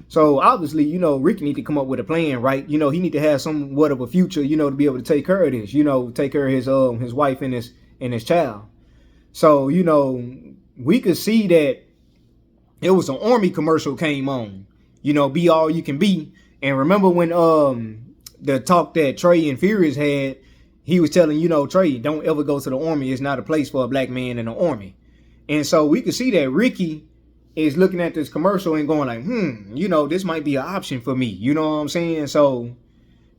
So obviously, Ricky need to come up with a plan, right? He need to have somewhat of a future, to be able to take care of this, take care of his wife and his child. So, we could see that it was an Army commercial came on, be all you can be. And remember when the talk that Trey and Furious had, he was telling, Trey, don't ever go to the Army. It's not a place for a black man in the Army. And so we could see that Ricky is looking at this commercial and going like, this might be an option for me. You know what I'm saying? So,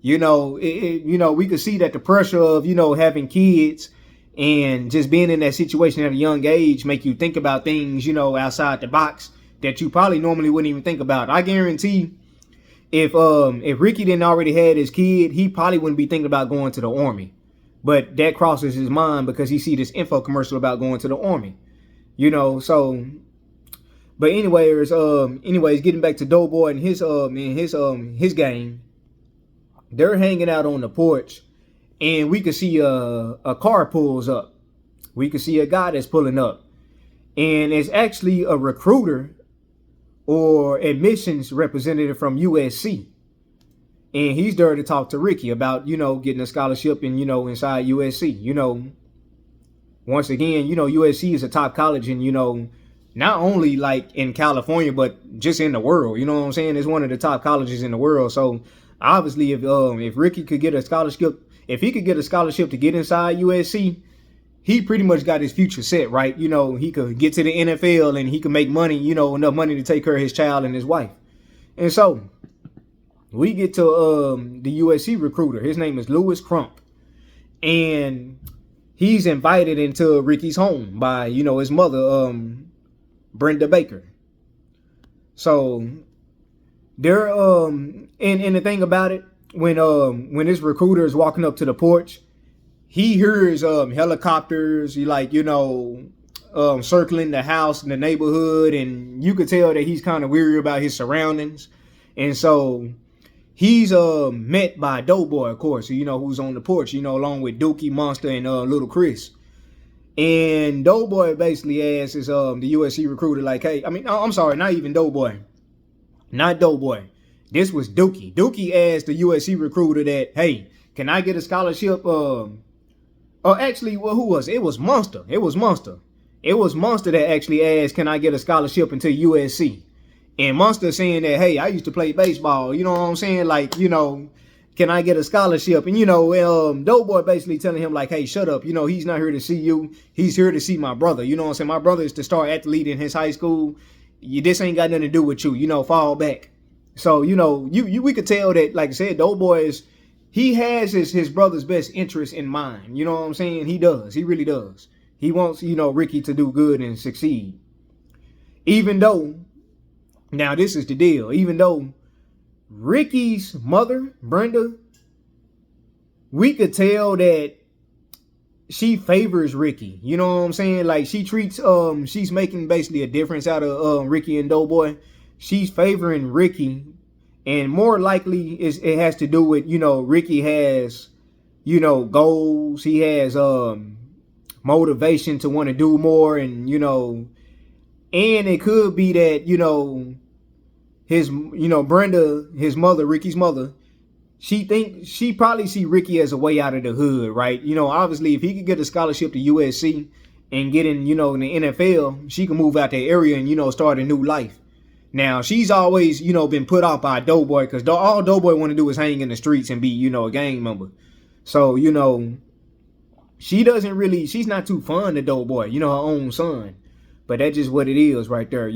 we could see that the pressure of, having kids and just being in that situation at a young age make you think about things, outside the box that you probably normally wouldn't even think about. I guarantee if Ricky didn't already had his kid, he probably wouldn't be thinking about going to the army. But that crosses his mind because he see this info commercial about going to the army. So but anyways, getting back to Doughboy and his gang, they're hanging out on the porch, and we could see a car pulls up. We could see a guy that's pulling up, and it's actually a recruiter or admissions representative from USC. And he's there to talk to Ricky about, getting a scholarship and, inside USC. Once again, USC is a top college and, not only like in California, but just in the world. You know what I'm saying? It's one of the top colleges in the world. So obviously, if Ricky could get a scholarship, if he could get a scholarship to get inside USC, he pretty much got his future set, right? He could get to the NFL and he could make money, enough money to take care of his child and his wife. And so we get to the USC recruiter. His name is Lewis Crump. And he's invited into Ricky's home by, his mother, Brenda Baker. So they're and the thing about it, when this recruiter is walking up to the porch, he hears helicopters, circling the house in the neighborhood, and you could tell that he's kind of weary about his surroundings. And so he's met by Doughboy, of course, who's on the porch, along with Dookie, Monster, and Little Chris. And Doughboy basically asks the USC recruiter, like, hey, I'm sorry, not even Doughboy. Not Doughboy. This was Dookie. Dookie asked the USC recruiter that, hey, can I get a scholarship? Actually, well, who was it? It was Monster. It was Monster that actually asked, can I get a scholarship into USC? And Monster saying that, hey, I used to play baseball. You know what I'm saying? Like, can I get a scholarship? And, Doughboy basically telling him like, hey, shut up. He's not here to see you. He's here to see my brother. You know what I'm saying? My brother is the star athlete in his high school. This ain't got nothing to do with you. Fall back. So, we could tell that, like I said, Doughboy he has his brother's best interest in mind. You know what I'm saying? He does. He really does. He wants, Ricky to do good and succeed. Even though, now this is the deal, even though Ricky's mother, Brenda, we could tell that she favors Ricky. You know what I'm saying? Like she treats, she's making basically a difference out of Ricky and Doughboy. She's favoring Ricky. And more likely it has to do with, Ricky has, goals. He has motivation to want to do more. And, and it could be that, his, Brenda, his mother, Ricky's mother, she probably see Ricky as a way out of the hood, right? Obviously, if he could get a scholarship to USC and get in, in the NFL, she can move out the area and, start a new life. Now, she's always, been put off by Doughboy because all Doughboy want to do is hang in the streets and be, a gang member. So, she's not too fond of Doughboy, her own son. But that's just what it is right there.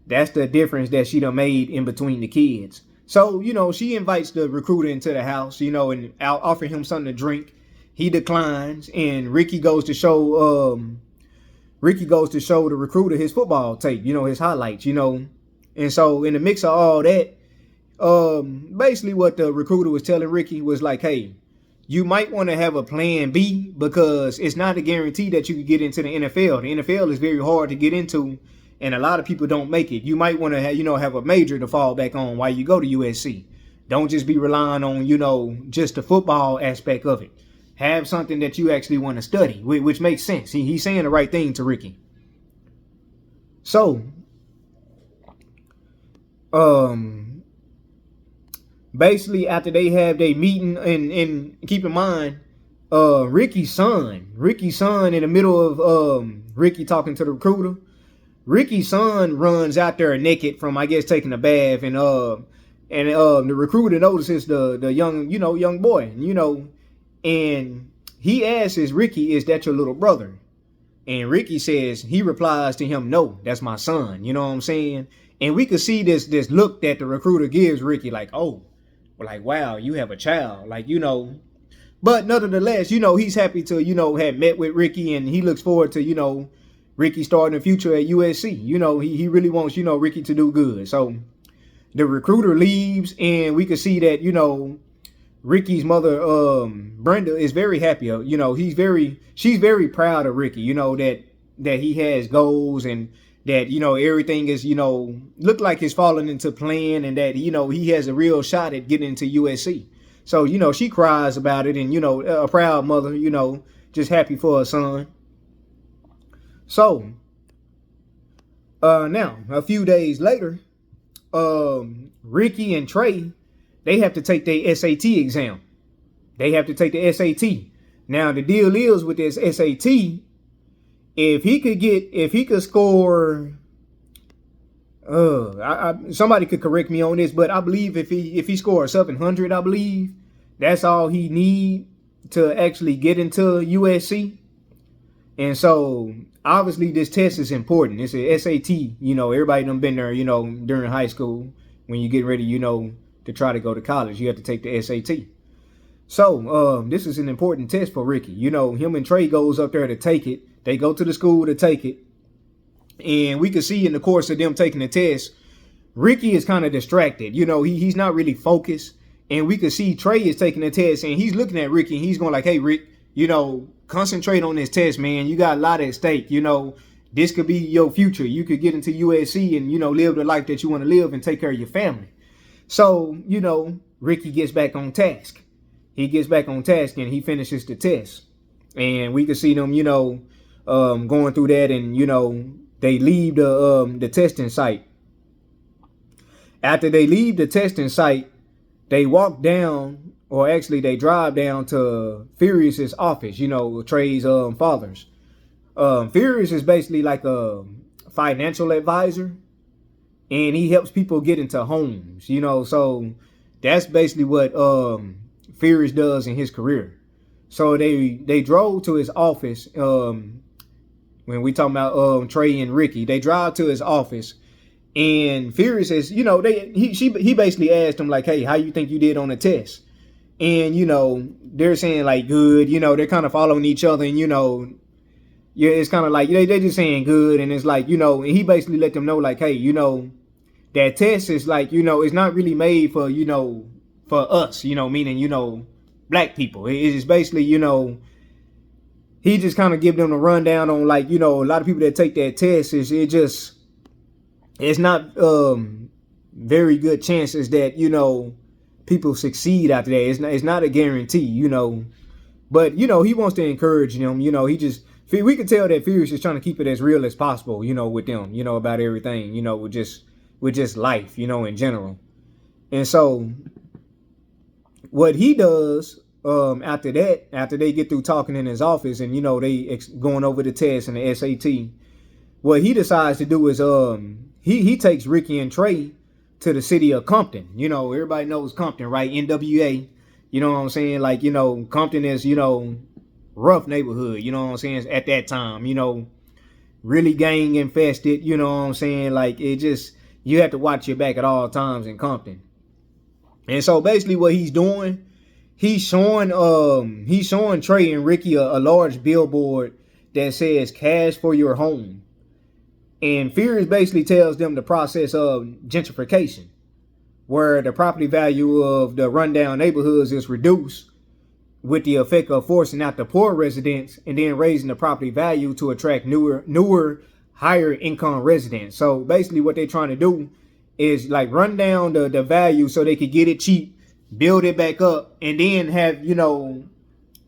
That's the difference that she done made in between the kids. So, she invites the recruiter into the house, and offer him something to drink. He declines, and Ricky goes to show the recruiter his football tape, his highlights, And so in the mix of all that, basically what the recruiter was telling Ricky was like, hey, you might want to have a plan B because it's not a guarantee that you can get into the NFL. The NFL is very hard to get into, and a lot of people don't make it. You might want to have a major to fall back on while you go to USC. Don't just be relying on, just the football aspect of it. Have something that you actually want to study, which makes sense. He's saying the right thing to Ricky. So, basically after they have their meeting, and keep in mind, Ricky's son in the middle of Ricky talking to the recruiter, Ricky's son runs out there naked from, I guess, taking a bath, and the recruiter notices the young boy, and he asks Ricky, is that your little brother? And Ricky says, he replies to him, no, that's my son. You know what I'm saying? And we could see this look that the recruiter gives Ricky, like, oh, like, wow, you have a child. Like, but nonetheless, he's happy to, have met with Ricky, and he looks forward to, Ricky starting the future at USC. He really wants, Ricky to do good. So the recruiter leaves, and we could see that, Ricky's mother, Brenda, is very happy. She's very proud of Ricky, that he has goals, and that, everything is, look like it's falling into plan, and that, he has a real shot at getting into USC. So, she cries about it, and, a proud mother, just happy for her son. So, now, a few days later, Ricky and Trey, they have to take their SAT exam. They have to take the SAT. Now, the deal is with this SAT, if he could score, somebody could correct me on this, but I believe if he scores 700, I believe that's all he need to actually get into USC. And so obviously this test is important. It's a SAT. Everybody done been there. During high school when you get ready, to try to go to college, you have to take the SAT. So this is an important test for Ricky. Him and Trey goes up there to take it. They go to the school to take it. And we can see in the course of them taking the test, Ricky is kind of distracted. He's not really focused. And we can see Trey is taking the test, and he's looking at Ricky, and he's going like, hey, Rick, concentrate on this test, man. You got a lot at stake. This could be your future. You could get into USC and, live the life that you want to live and take care of your family. So, Ricky gets back on task. He gets back on task and he finishes the test. And we can see them, going through that, and, they leave the testing site. After they leave the testing site, they walk down, or actually they drive down to Furious's office, Trey's father's. Furious is basically like a financial advisor, and he helps people get into homes, so that's basically what Furious does in his career. So they drove to his office. When we talking about Trey and Ricky, they drive to his office, and Furious says, he basically asked him like, hey, how you think you did on the test? And they're saying like good, they're kind of following each other, and yeah, it's kind of like they just saying good, and it's like, and he basically let them know like, hey, that test is like, it's not really made for, for us, meaning, black people. It's basically, he just kind of give them a rundown on like, a lot of people that take that test, it's not very good chances that, people succeed after that. It's not a guarantee, but, he wants to encourage them, we can tell that Furious is trying to keep it as real as possible, with them, about everything, with just life, in general. And so what he does, after they get through talking in his office and, they going over the test and the SAT, what he decides to do is, he takes Ricky and Trey to the city of Compton. Everybody knows Compton, right? NWA, you know what I'm saying? Like, Compton is, rough neighborhood, you know what I'm saying? At that time, really gang infested, you know what I'm saying? Like, you have to watch your back at all times in Compton. And so basically what he's doing, he's showing Trey and Ricky a large billboard that says cash for your home. And Furious basically tells them the process of gentrification, where the property value of the rundown neighborhoods is reduced with the effect of forcing out the poor residents and then raising the property value to attract newer, higher income residents. So basically what they're trying to do is like run down the value so they could get it cheap, build it back up, and then have,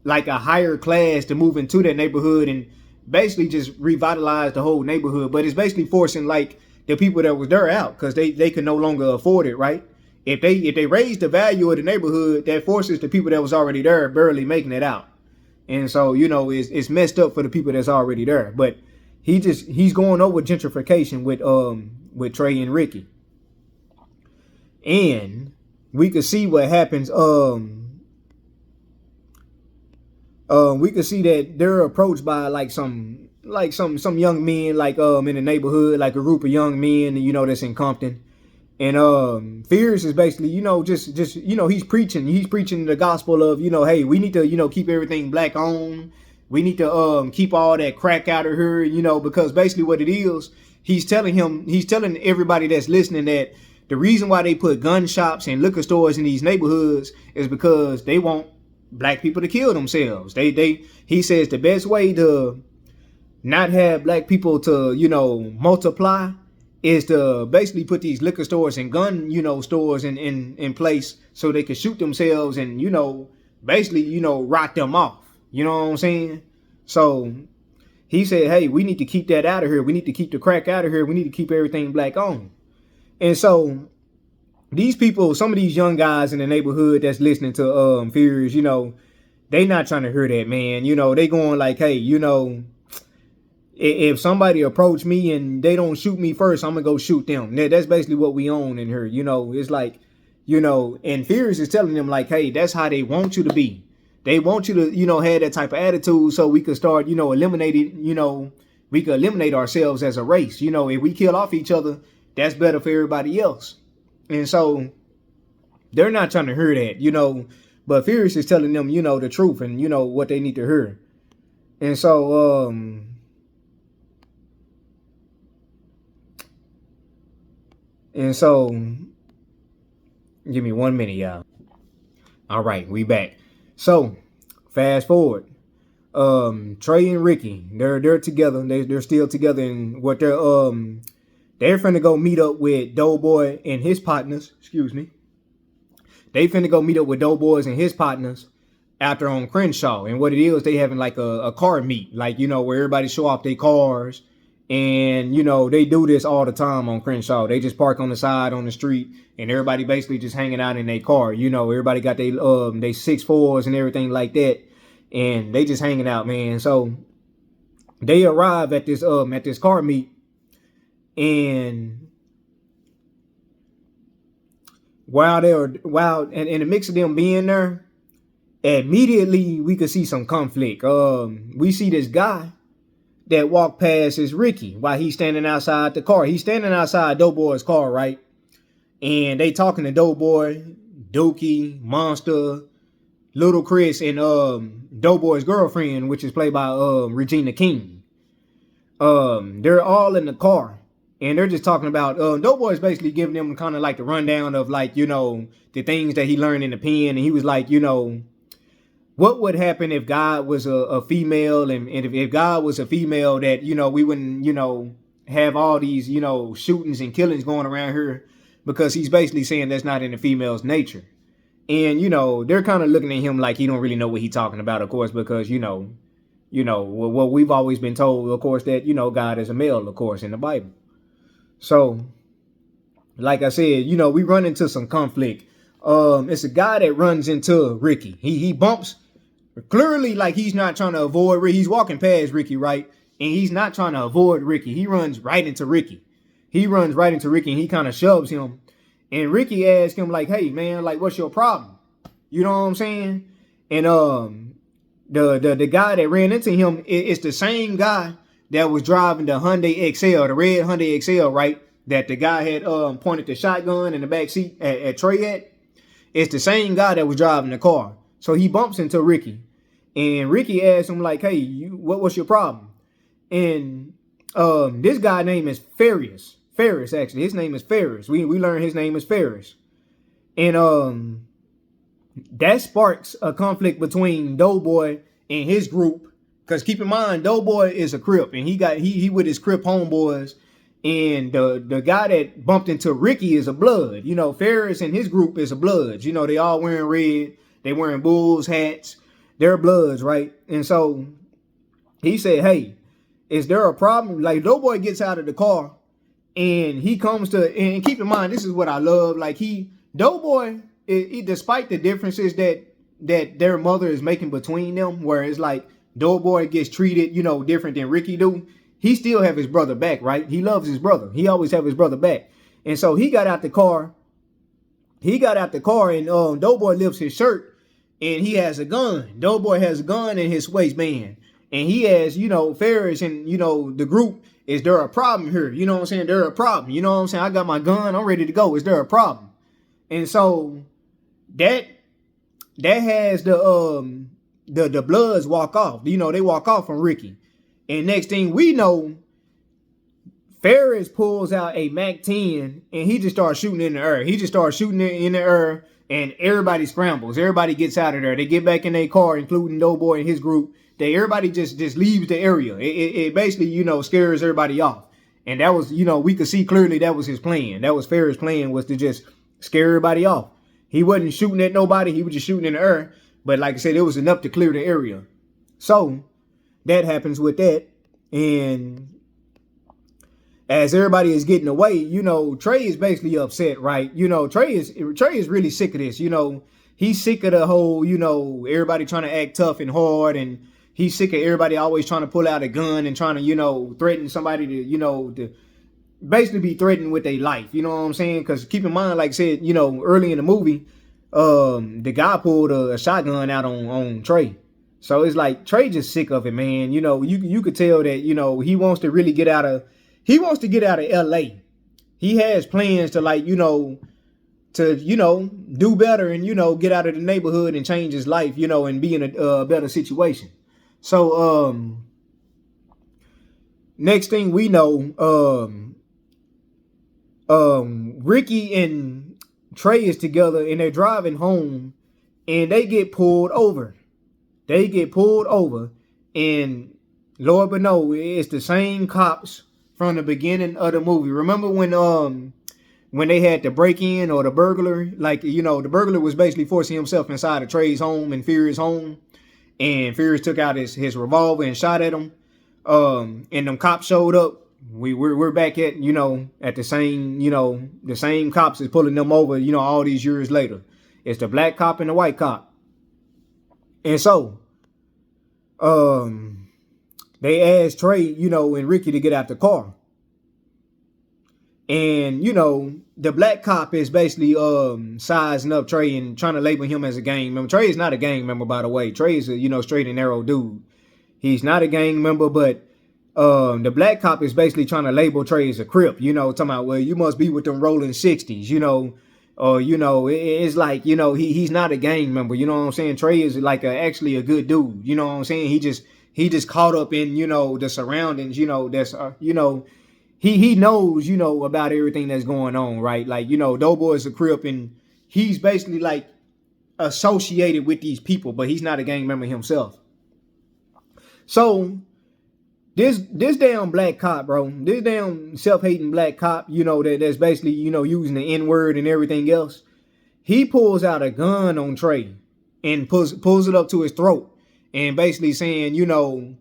like a higher class to move into that neighborhood and basically just revitalize the whole neighborhood. But it's basically forcing like the people that was there out because they could no longer afford it, right? If they raise the value of the neighborhood, that forces the people that was already there barely making it out. And so, it's messed up for the people that's already there. But he's going over gentrification with Trey and Ricky. And we could see what happens. We could see that they're approached by like some like some young men like in the neighborhood, like a group of young men, you know, that's in Compton. And Fierce is basically, you know, just you know, he's preaching the gospel of, you know, hey, we need to, you know, keep everything black owned. We need to keep all that crack out of her, you know, because basically what it is, he's telling everybody that's listening that the reason why they put gun shops and liquor stores in these neighborhoods is because they want black people to kill themselves. He says the best way to not have black people to, you know, multiply is to basically put these liquor stores and gun, you know, stores in place so they can shoot themselves and, you know, basically, you know, rot them off. You know what I'm saying? So he said, hey, we need to keep that out of here. We need to keep the crack out of here. We need to keep everything black on. And so these people, some of these young guys in the neighborhood that's listening to Fears, you know, they not trying to hear that, man. You know, they going like, hey, you know, if somebody approach me and they don't shoot me first, I'm gonna go shoot them. That's basically what we own in here. You know, it's like, you know, and Fears is telling them like, hey, that's how they want you to be. They want you to, you know, have that type of attitude so we could start, you know, eliminating, you know, we could eliminate ourselves as a race. You know, if we kill off each other, that's better for everybody else. And so they're not trying to hear that, you know, but Furious is telling them, you know, the truth and, you know, what they need to hear. And so, give me 1 minute, y'all. All right, we back. So, fast forward. Trey and Ricky, they're together. They're still together, and what they're finna go meet up with Doughboy and his partners. Excuse me. They finna go meet up with Doughboys and his partners after on Crenshaw. And what it is, they having like a car meet, like, you know, where everybody show off their cars. And, you know, they do this all the time on Crenshaw. They just park on the side on the street and everybody basically just hanging out in their car. You know, everybody got they 6'4" and everything like that. And they just hanging out, man. So they arrive at this car meet, and while in the mix of them being there, immediately we could see some conflict. We see this guy that walked past is Ricky while he's standing outside the car. He's standing outside Doughboy's car, right? And they talking to Doughboy, Dookie, Monster, Little Chris, and Doughboy's girlfriend, which is played by Regina King. They're all in the car. And they're just talking about, Doughboy's basically giving them kind of like the rundown of like, you know, the things that he learned in the pen. And he was like, you know, what would happen if God was a female, and if God was a female, that, you know, we wouldn't, you know, have all these, you know, shootings and killings going around here, because he's basically saying that's not in the female's nature. And, you know, they're kind of looking at him like he don't really know what he's talking about, of course, because, you know, what we've always been told, of course, that, you know, God is a male, of course, in the Bible. So, like I said, you know, we run into some conflict. It's a guy that runs into Ricky. He bumps, clearly like he's not trying to avoid Ricky. He's walking past Ricky, right? And he's not trying to avoid Ricky. He runs right into Ricky. And he kind of shoves him. And Ricky asks him like, hey, man, like, what's your problem? You know what I'm saying? And the guy that ran into him is the same guy that was driving the Hyundai XL, the red Hyundai XL, right? That the guy had pointed the shotgun in the back seat at Trey at. It's the same guy that was driving the car. So he bumps into Ricky. And Ricky asks him like, hey, what's your problem? And this guy name is Ferris. Ferris, actually. His name is Ferris. We learned his name is Ferris. And that sparks a conflict between Doughboy and his group. Because keep in mind, Doughboy is a Crip, and he with his Crip homeboys, and the guy that bumped into Ricky is a Blood. You know, Ferris and his group is a Bloods. You know, they all wearing red, they wearing Bulls hats, they're Bloods, right? And so he said, hey, is there a problem? Like, Doughboy gets out of the car, and he comes to, and keep in mind, this is what I love. Like, Doughboy, despite the differences that their mother is making between them, where it's like Doughboy gets treated, you know, different than Ricky do, he still have his brother back, right? He loves his brother. He always have his brother back. And so he got out the car. And Doughboy lifts his shirt, and he has a gun. Doughboy has a gun in his waistband. And he has, Ferris and, the group, is there a problem here? You know what I'm saying? There a problem. You know what I'm saying? I got my gun. I'm ready to go. Is there a problem? And so that has the Bloods walk off. They walk off from Ricky. And next thing we know, Ferris pulls out a MAC-10 and he just starts shooting in the air. He just starts shooting in the air and everybody scrambles. Everybody gets out of there. They get back in their car, including Doughboy and his group. Everybody just leaves the area. It basically, scares everybody off. And that was, we could see clearly that was his plan. That was Ferris' plan, was to just scare everybody off. He wasn't shooting at nobody. He was just shooting in the air. But like I said, it was enough to clear the area. So that happens with that. And as everybody is getting away, Trey is basically upset, right? Trey is really sick of this. He's sick of the whole, everybody trying to act tough and hard, and he's sick of everybody always trying to pull out a gun and trying to, threaten somebody to basically be threatened with their life. You know what I'm saying? Because keep in mind, like I said, early in the movie, the guy pulled a shotgun out on Trey. So it's like Trey just sick of it, man. You could tell that, he wants to really get out of LA. He has plans to do better and, get out of the neighborhood and change his life, and be in a better situation. So, next thing we know, Ricky and Trey is together and they're driving home and they get pulled over. And Lord but no, it's the same cops from the beginning of the movie. Remember when they had the break-in or the burglar? Like, the burglar was basically forcing himself inside of Trey's home and Furious' home. And Furious took out his revolver and shot at him. And them cops showed up. We're back at, at the same cops is pulling them over, all these years later. It's the black cop and the white cop. And so, they asked Trey, and Ricky to get out the car. And, the black cop is basically sizing up Trey and trying to label him as a gang member. Trey is not a gang member, by the way. Trey is a, straight and narrow dude. He's not a gang member, but the black cop is basically trying to label Trey as a Crip, talking about, well, you must be with them rolling 60s, or, it's like, he's not a gang member. You know what I'm saying? Trey is like actually a good dude. You know what I'm saying? He just caught up in, the surroundings, that's, he knows, about everything that's going on, right? Like, Doughboy is a Crip and he's basically like associated with these people, but he's not a gang member himself. So this damn black cop, bro, this damn self-hating black cop, that's basically, using the N-word and everything else. He pulls out a gun on Trey and pulls it up to his throat and basically saying,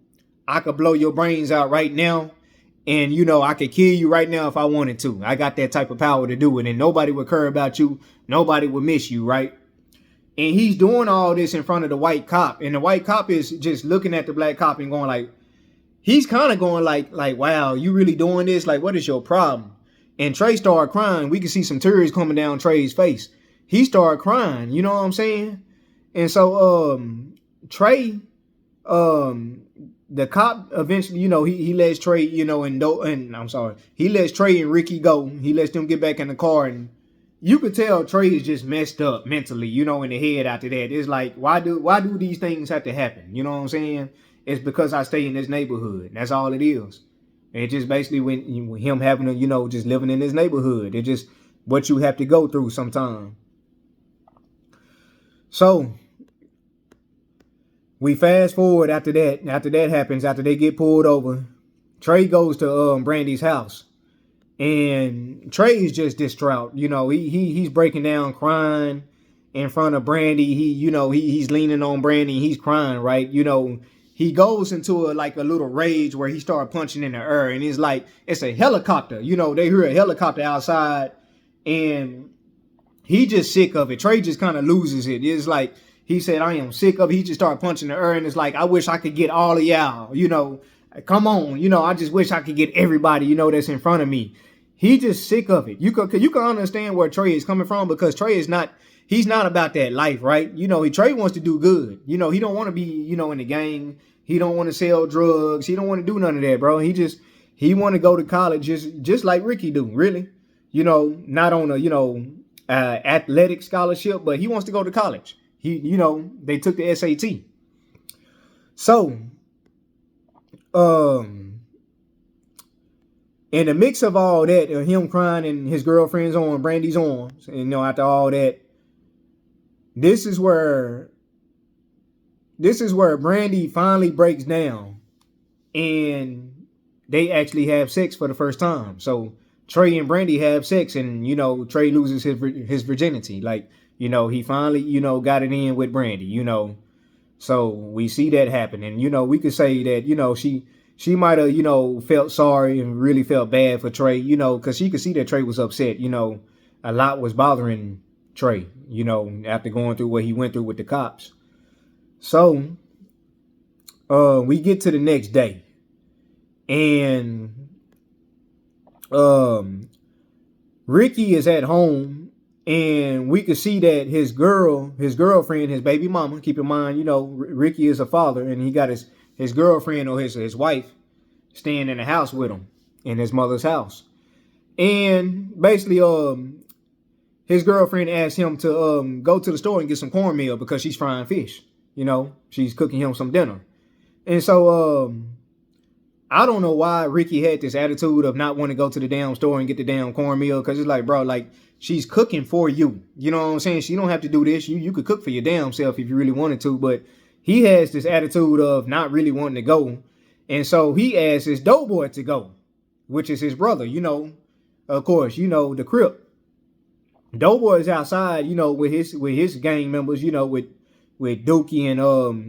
I could blow your brains out right now. And, I could kill you right now if I wanted to. I got that type of power to do it. And nobody would care about you. Nobody would miss you, right? And he's doing all this in front of the white cop. And the white cop is just looking at the black cop and going like, he's kind of going like, wow, you really doing this? Like, what is your problem? And Trey started crying. We could see some tears coming down Trey's face. He started crying. You know what I'm saying? And so, Trey, the cop eventually, he lets Trey, he lets Trey and Ricky go. He lets them get back in the car, and you could tell Trey is just messed up mentally, in the head after that. It's like, why do these things have to happen? You know what I'm saying? It's because I stay in this neighborhood. That's all it is. It just basically when him having to, just living in this neighborhood. It's just what you have to go through sometime. So we fast forward after that. After that happens, after they get pulled over, Trey goes to Brandy's house. And Trey is just distraught. He's breaking down, crying in front of Brandy. He's leaning on Brandy and he's crying, right? He goes into a little rage where he started punching in the air, and it's like, it's a helicopter. They hear a helicopter outside and he just sick of it. Trey just kind of loses it. It's like, he said, I am sick of it. He just started punching the air, and it's like, I wish I could get all of y'all, come on, I just wish I could get everybody, that's in front of me. He just sick of it. You can understand where Trey is coming from, because Trey is not, he's not about that life, right? Trey wants to do good. He don't want to be, in the gang. He don't want to sell drugs. He don't want to do none of that, bro. He want to go to college just like Ricky do, really. You know, not on a, athletic scholarship, but he wants to go to college. They took the SAT. So, in the mix of all that, him crying in his girlfriend's arms, Brandy's arms, and after all that, this is where Brandy finally breaks down, and they actually have sex for the first time. So Trey and Brandy have sex, and Trey loses his virginity. Like, he finally got it in with Brandy. So we see that happen, and we could say that she might have felt sorry and really felt bad for Trey, because she could see that Trey was upset. A lot was bothering Trey, after going through what he went through with the cops. So we get to the next day, and Ricky is at home. And we could see that his girlfriend, his baby mama, keep in mind, Ricky is a father, and he got his girlfriend or his wife staying in the house with him, in his mother's house. And basically, his girlfriend asked him to go to the store and get some cornmeal because she's frying fish. She's cooking him some dinner. And so I don't know why Ricky had this attitude of not wanting to go to the damn store and get the damn cornmeal, because it's like, bro, like, she's cooking for you. You know what I'm saying? She don't have to do this. You could cook for your damn self if you really wanted to. But he has this attitude of not really wanting to go. And so he asks his Doughboy to go, which is his brother, of course, the Crip. Doughboy is outside, with his gang members, with Dookie and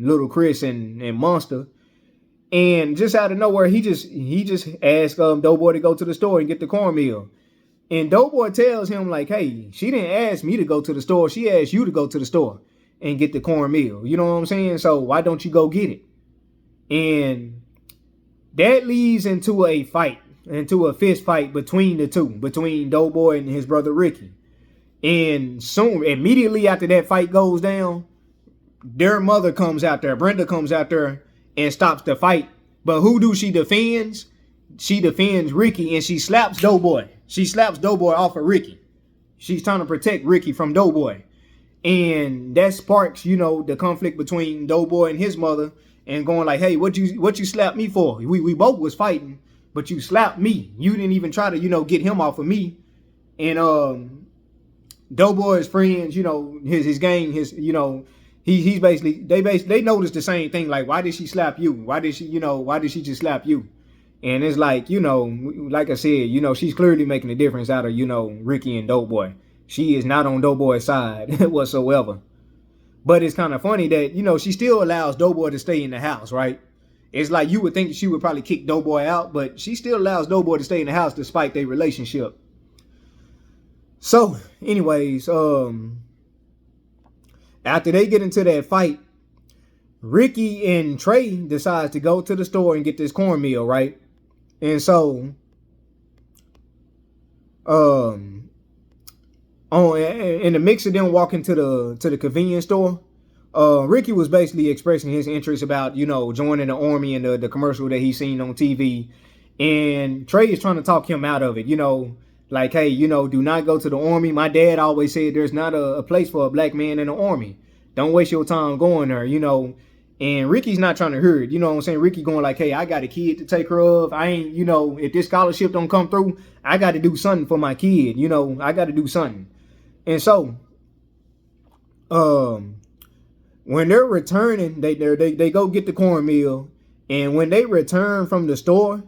Little Chris and Monster. And just out of nowhere, he just asked Doughboy to go to the store and get the cornmeal. And Doughboy tells him, like, hey, she didn't ask me to go to the store. She asked you to go to the store and get the cornmeal. You know what I'm saying? So why don't you go get it? And that leads into a fist fight between the two, between Doughboy and his brother Ricky. And soon, immediately after that fight goes down, their mother comes out there. Brenda comes out there and stops the fight. But who do she defends? She defends Ricky, and she slaps Doughboy. She slaps Doughboy off of Ricky. She's trying to protect Ricky from Doughboy. And that sparks, the conflict between Doughboy and his mother, and going like, hey, what you slapped me for? We both was fighting, but you slapped me. You didn't even try to, get him off of me. And Doughboy's friends, his gang, he's basically they noticed the same thing. Like, why did she slap you? Why did she just slap you? And it's like, like I said, she's clearly making a difference out of, Ricky and Doughboy. She is not on Doughboy's side whatsoever. But it's kind of funny that, she still allows Doughboy to stay in the house, right? It's like you would think she would probably kick Doughboy out, but she still allows Doughboy to stay in the house despite their relationship. So, anyways, after they get into that fight, Ricky and Trey decides to go to the store and get this cornmeal, right? And so, in the mix of them walking to the convenience store, Ricky was basically expressing his interest about, joining the army and the commercial that he's seen on TV. And Trey is trying to talk him out of it, like, hey, do not go to the army. My dad always said there's not a place for a black man in the army. Don't waste your time going there, And Ricky's not trying to hear it. You know what I'm saying? Ricky going like, hey, I got a kid to take care of. I ain't, if this scholarship don't come through, I got to do something for my kid. I got to do something. And so, when they're returning, they go get the cornmeal. And when they return from the store,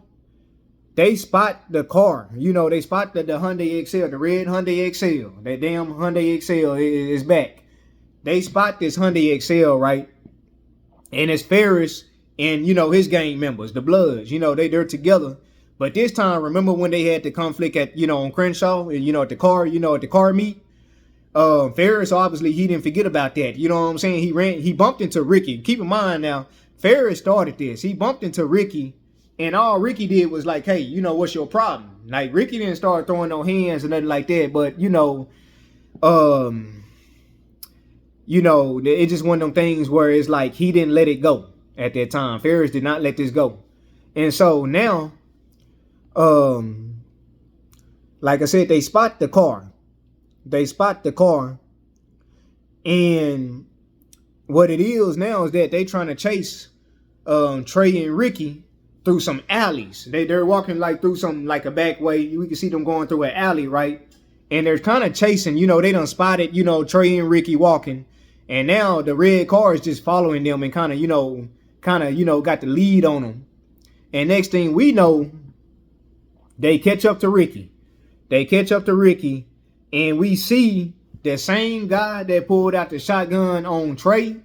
they spot the car. They spot the Hyundai XL, the red Hyundai XL. That damn Hyundai XL is back. They spot this Hyundai XL, right? And it's Ferris and, his gang members, the Bloods, they're together. But this time, remember when they had the conflict at, on Crenshaw, at the car meet? Ferris, obviously, he didn't forget about that. You know what I'm saying? He bumped into Ricky. Keep in mind now, Ferris started this. He bumped into Ricky, and all Ricky did was like, hey, what's your problem? Like, Ricky didn't start throwing no hands or nothing like that, but, it's just one of them things where it's like he didn't let it go. at that time. Ferris did not let this go. And so now, um, like I said, they spot the car. They spot the car. And what it is now is that they trying to chase Trey and Ricky through some alleys. They're walking like through some, like a back way. We can see them going through an alley, right? And they're kind of chasing, they done spotted, Trey and Ricky walking. And now the red car is just following them and kind of, got the lead on them. And next thing we know, they catch up to Ricky. And we see the same guy that pulled out the shotgun on Trey.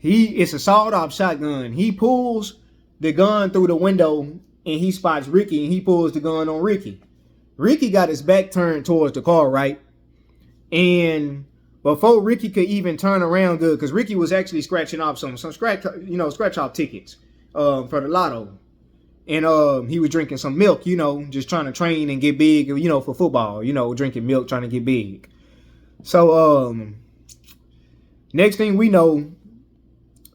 It's a sawed-off shotgun. He pulls the gun through the window and he spots Ricky and he pulls the gun on Ricky. Ricky got his back turned towards the car, right? And before Ricky could even turn around good, because Ricky was actually scratching off some scratch off tickets for the lotto. And he was drinking some milk, just trying to train and get big, for football, drinking milk, trying to get big. So next thing we know,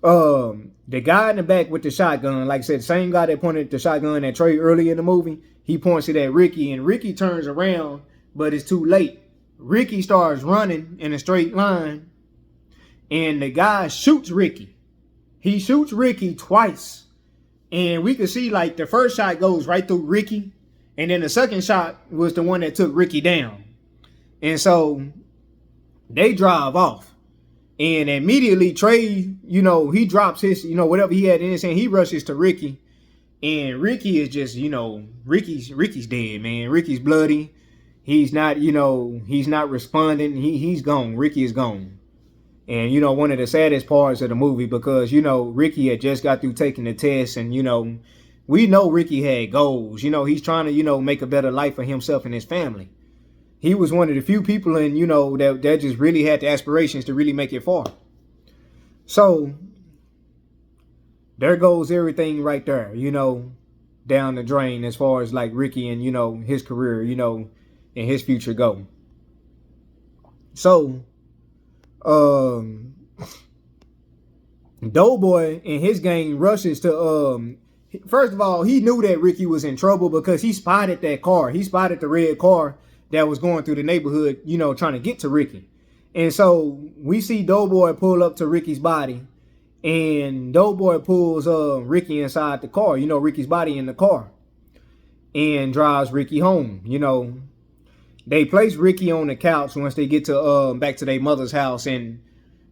the guy in the back with the shotgun, like I said, the same guy that pointed the shotgun at Trey early in the movie, he points it at Ricky, and Ricky turns around, but it's too late. Ricky starts running in a straight line, and the guy shoots Ricky. He shoots Ricky twice. And we can see, like, the first shot goes right through Ricky, and then the second shot was the one that took Ricky down. And so they drive off. And immediately Trey, he drops his, whatever he had in his hand, he rushes to Ricky. And Ricky is just, Ricky's dead, man. Ricky's bloody. He's not, he's not responding. He's gone. Ricky is gone. And, one of the saddest parts of the movie, because, Ricky had just got through taking the test, and, we know Ricky had goals. He's trying to, make a better life for himself and his family. He was one of the few people in, that just really had the aspirations to really make it far. So there goes everything right there, down the drain as far as like Ricky and, his career, and his future go. So, Doughboy and his gang rushes to, first of all, he knew that Ricky was in trouble because he spotted that car. He spotted the red car that was going through the neighborhood, trying to get to Ricky. And so we see Doughboy pull up to Ricky's body, and Doughboy pulls Ricky inside the car, Ricky's body in the car, and drives Ricky home. They place Ricky on the couch once they get to back to their mother's house, and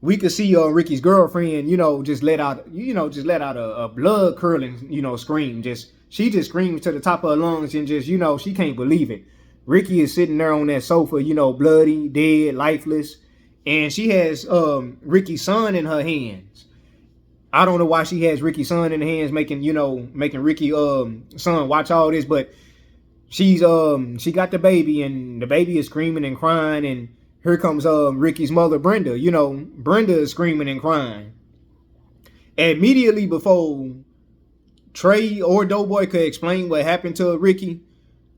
we could see Ricky's girlfriend, just let out a blood curdling, scream. She just screams to the top of her lungs and just, she can't believe it. Ricky is sitting there on that sofa, bloody, dead, lifeless, and she has Ricky's son in her hands. I don't know why she has Ricky's son in her hands, making Ricky son watch all this, but she got the baby, and the baby is screaming and crying, and here comes Ricky's mother, Brenda. Brenda is screaming and crying. Immediately before Trey or Doughboy could explain what happened to Ricky,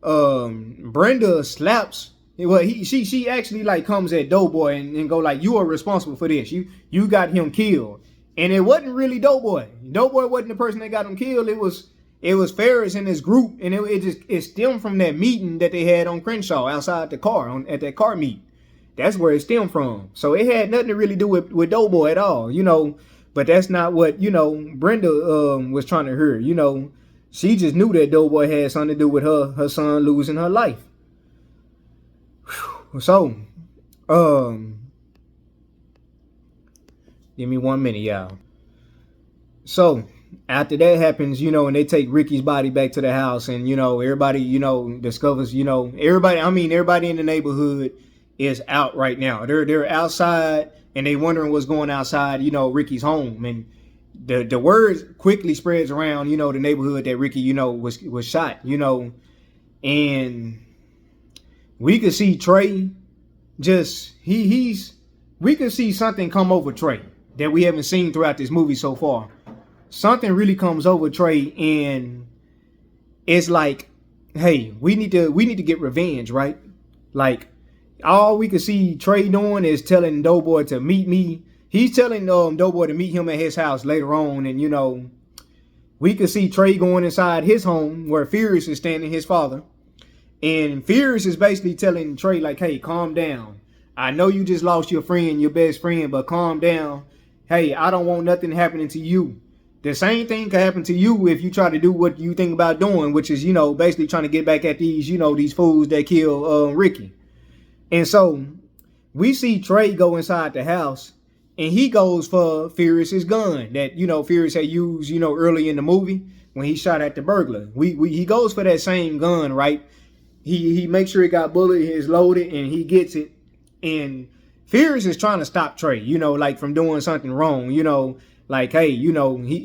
Brenda slaps. Well, she actually like comes at Doughboy and go like, "You are responsible for this. You got him killed." And it wasn't really Doughboy. Doughboy wasn't the person that got him killed. It was Ferris and his group, and it stemmed from that meeting that they had on Crenshaw outside the car at that car meet. That's where it stemmed from. So it had nothing to really do with Doughboy at all, But that's not what Brenda was trying to hear. She just knew that Doughboy had something to do with her son losing her life. Whew. So, give me 1 minute, y'all. So after that happens, and they take Ricky's body back to the house, and everybody, discovers, everybody in the neighborhood is out right now. They're outside, and they wondering what's going outside, Ricky's home. And the word quickly spreads around, the neighborhood that Ricky, was shot, and we could see Trey we could see something come over Trey that we haven't seen throughout this movie so far. Something really comes over Trey, and it's like, hey, we need to get revenge, right? Like, all we could see Trey doing is telling Doughboy to meet me He's telling Doughboy to meet him at his house later on, and we could see Trey going inside his home where Furious is standing, his father. And Furious is basically telling Trey, like, hey, calm down. I know you just lost your friend, your best friend, but calm down. Hey, I don't want nothing happening to you. The same thing could happen to you if you try to do what you think about doing, which is, basically trying to get back at these, these fools that killed Ricky. And so we see Trey go inside the house, and he goes for Furious's gun that, Furious had used, early in the movie when he shot at the burglar. He goes for that same gun, right? He makes sure it got bullet, it's loaded, and he gets it. And Furious is trying to stop Trey, like from doing something wrong, like, hey,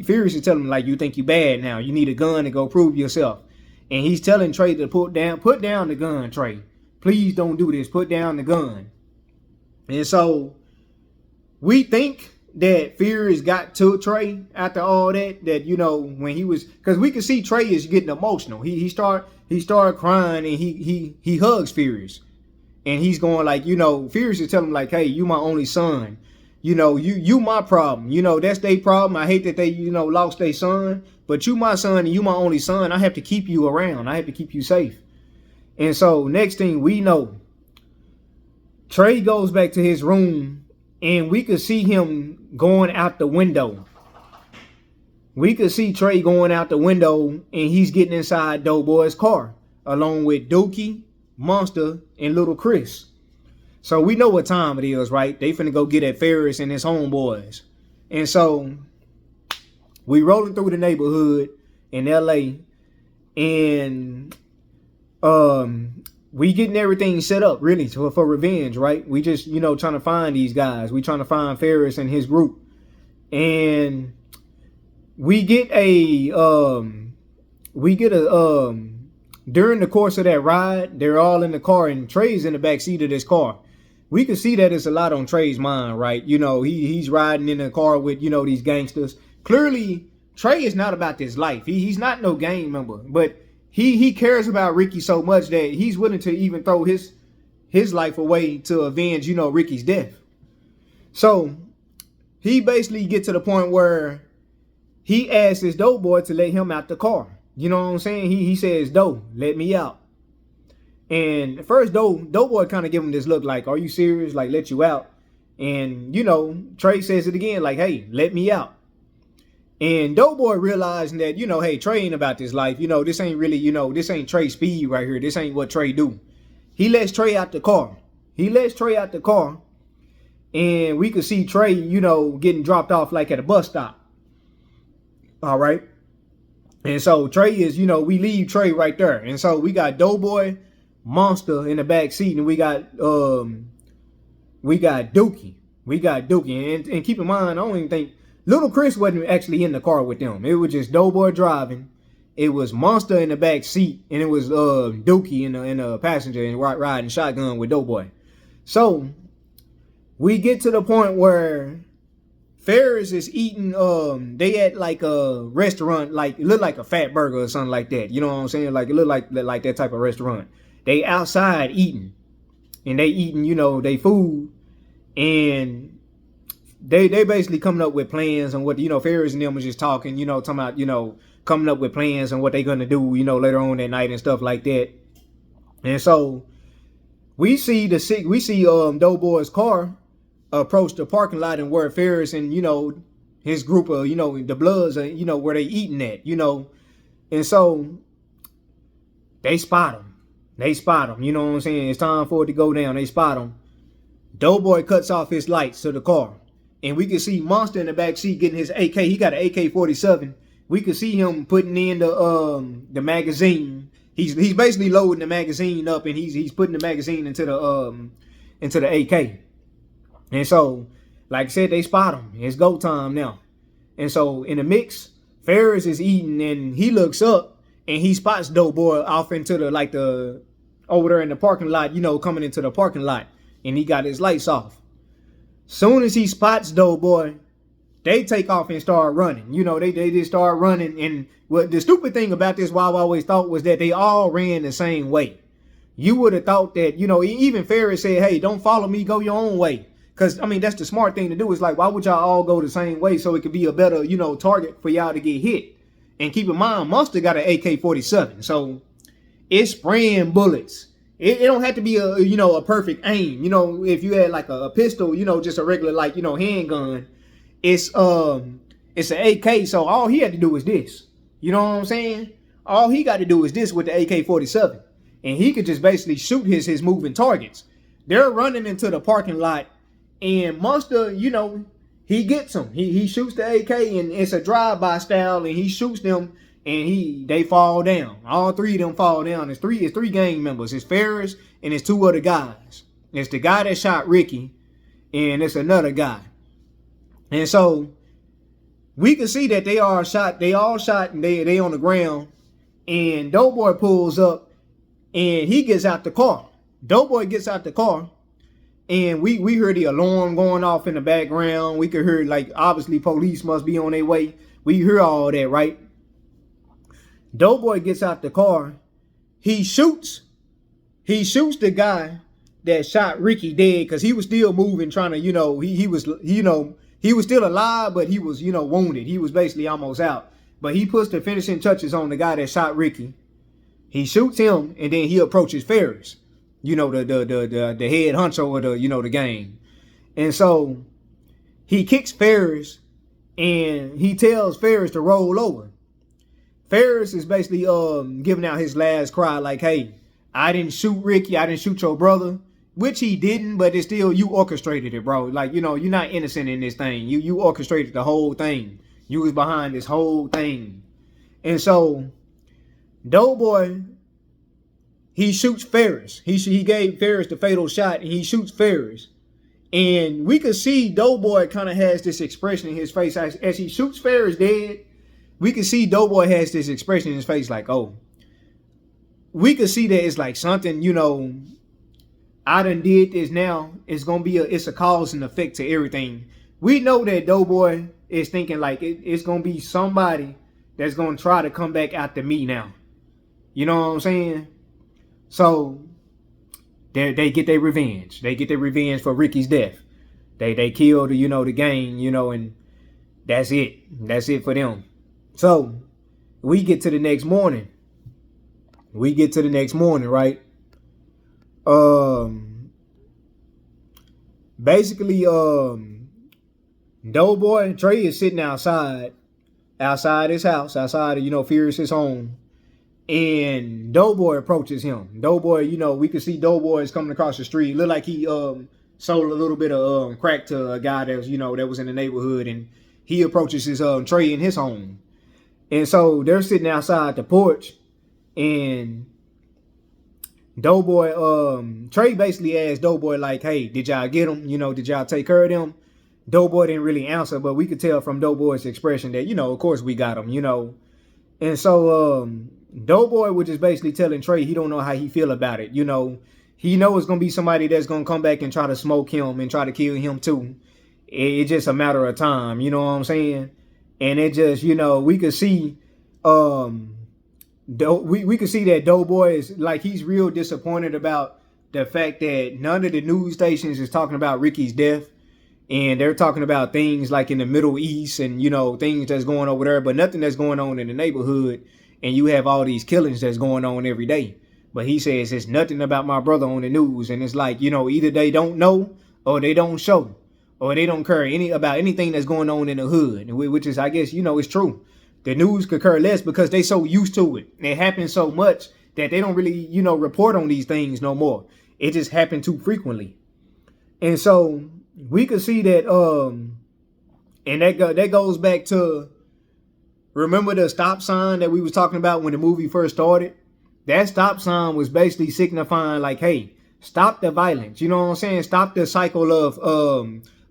Furious is telling him, like, you think you bad now. You need a gun to go prove yourself. And he's telling Trey to put down the gun, Trey. Please don't do this. Put down the gun. And so we think that Furious got to Trey after all that, when he was, because we can see Trey is getting emotional. He started crying, and he hugs Furious. And he's going like, Furious is telling him like, hey, you my only son. You my problem. That's their problem. I hate that they, lost their son. But you my son, and you my only son. I have to keep you around. I have to keep you safe. And so next thing we know, Trey goes back to his room, and we could see him going out the window. We could see Trey going out the window, and he's getting inside Doughboy's car, along with Dookie, Monster, and Little Chris. So we know what time it is, right? They finna go get at Ferris and his homeboys. And so we rolling through the neighborhood in LA, and we getting everything set up really for revenge, right? We just, trying to find these guys. We trying to find Ferris and his group. And we get a during the course of that ride, they're all in the car, and Trey's in the back seat of this car. We can see that it's a lot on Trey's mind, right? He's riding in the car with, these gangsters. Clearly, Trey is not about this life. He's not no gang member, but he cares about Ricky so much that he's willing to even throw his life away to avenge, Ricky's death. So he basically get to the point where he asks his Doughboy to let him out the car. You know what I'm saying? He says, Doe, let me out. And at first, Doughboy kind of give him this look like, are you serious? Like, let you out? And, Trey says it again, like, hey, let me out. And Doughboy realizing that, hey, Trey ain't about this life. This ain't really, this ain't Trey speed right here. This ain't what Trey do. He lets Trey out the car. And we could see Trey, getting dropped off like at a bus stop. All right. And so Trey is, we leave Trey right there. And so we got Doughboy, Monster in the back seat, and we got Dookie. And keep in mind, I don't even think Little Chris wasn't actually in the car with them. It was just Doughboy driving. It was Monster in the back seat, and it was Dookie in a passenger and riding shotgun with Doughboy. So we get to the point where Ferris is eating, they at like a restaurant, like it looked like a Fat Burger or something like that. You know what I'm saying? Like it looked like that type of restaurant. They outside eating, and they eating, they food, and they basically coming up with plans on what, Ferris and them was just talking, talking about, coming up with plans on what they gonna do, later on that night and stuff like that. And so we see Doughboy's car approach the parking lot, and where Ferris and his group of the Bloods are, where they eating at, and so they spot him. You know what I'm saying? It's time for it to go down. They spot him. Doughboy cuts off his lights to the car, and we can see Monster in the back seat getting his AK. He got an AK-47. We can see him putting in the magazine. He's basically loading the magazine up, and he's putting the magazine into the AK. And so, like I said, they spot him. It's go time now. And so in the mix, Ferris is eating, and he looks up, and he spots Doughboy off into the over there in the parking lot, coming into the parking lot, and he got his lights off. Soon as he spots Doughboy, they take off and start running. They just start running. And what the stupid thing about this, what I always thought, was that they all ran the same way. You would have thought that, even Ferris said, hey, don't follow me, go your own way. Because, I mean, that's the smart thing to do. Is like, why would y'all all go the same way so it could be a better, target for y'all to get hit? And keep in mind, Monster got an AK-47. So it's spraying bullets. It don't have to be a perfect aim. If you had like a pistol, just a regular like, handgun, it's an AK. So all he had to do was this. You know what I'm saying? All he got to do is this with the AK-47. And he could just basically shoot his moving targets. They're running into the parking lot, and Monster, he gets them. He shoots the AK, and it's a drive-by style, and he shoots them, and they fall down. All three of them fall down. It's three gang members. It's Ferris and it's two other guys. It's the guy that shot Ricky, and it's another guy. And so we can see that they all shot, and they on the ground. And Doughboy pulls up, and he gets out the car. Doughboy gets out the car, and we heard the alarm going off in the background. We could hear, like, obviously police must be on their way. We hear all that, right? Doughboy gets out the car. He shoots the guy that shot Ricky dead, because he was still moving, trying to, he was still alive, but he was, wounded. He was basically almost out. But he puts the finishing touches on the guy that shot Ricky. He shoots him, and then he approaches Ferris, the head honcho of the gang. And so he kicks Ferris, and he tells Ferris to roll over. Ferris is basically giving out his last cry, like, hey, I didn't shoot Ricky, I didn't shoot your brother, which he didn't, but it's still, you orchestrated it, bro. Like, you're not innocent in this thing. You orchestrated the whole thing. You was behind this whole thing. And so Doughboy, he shoots Ferris. He gave Ferris the fatal shot, and he shoots Ferris. And we could see Doughboy kind of has this expression in his face. As he shoots Ferris dead, we could see Doughboy has this expression in his face like, oh, we could see that it's like something, I done did this now. It's going to be it's a cause and effect to everything. We know that Doughboy is thinking like it's going to be somebody that's going to try to come back after me now. You know what I'm saying? So they get their revenge. They get their revenge for Ricky's death. They killed, the gang, and that's it. That's it for them. So we get to the next morning. Right? Basically, Doughboy Trey is sitting outside his house, outside of, Furious's home. And Doughboy approaches him. Doughboy, we can see Doughboy is coming across the street. Look like he sold a little bit of crack to a guy that was, that was in the neighborhood. And he approaches his Trey in his home. And so they're sitting outside the porch. And Doughboy, Trey basically asked Doughboy, like, hey, did y'all get him? Did y'all take care of them? Doughboy didn't really answer, but we could tell from Doughboy's expression that, of course we got him, And so Doughboy was just basically telling Trey he don't know how he feel about it. He know it's going to be somebody that's going to come back and try to smoke him and try to kill him too. It's just a matter of time, you know what I'm saying? And it just, we could see, we could see that Doughboy is like, he's real disappointed about the fact that none of the news stations is talking about Ricky's death. And they're talking about things like in the Middle East and, things that's going over there, but nothing that's going on in the neighborhood. And you have all these killings that's going on every day. But he says it's nothing about my brother on the news. And it's like, either they don't know or they don't show or they don't care about anything that's going on in the hood, which is, I guess, it's true. The news could care less because they so used to it. It happens so much that they don't really, report on these things no more. It just happened too frequently. And so we could see that, and that goes back to, remember the stop sign that we was talking about when the movie first started? That stop sign was basically signifying like, hey, stop the violence. You know what I'm saying? Stop the cycle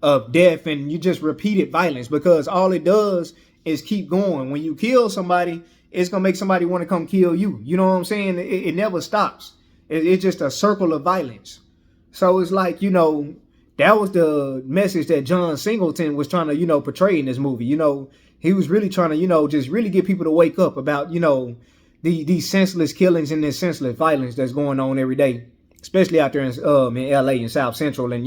of death, and you just repeated violence, because all it does is keep going. When you kill somebody, it's going to make somebody want to come kill you. You know what I'm saying? It never stops. It's just a circle of violence. So it's like, that was the message that John Singleton was trying to, portray in this movie. He was really trying to, just really get people to wake up about, these senseless killings and this senseless violence that's going on every day, especially out there in LA and South Central and,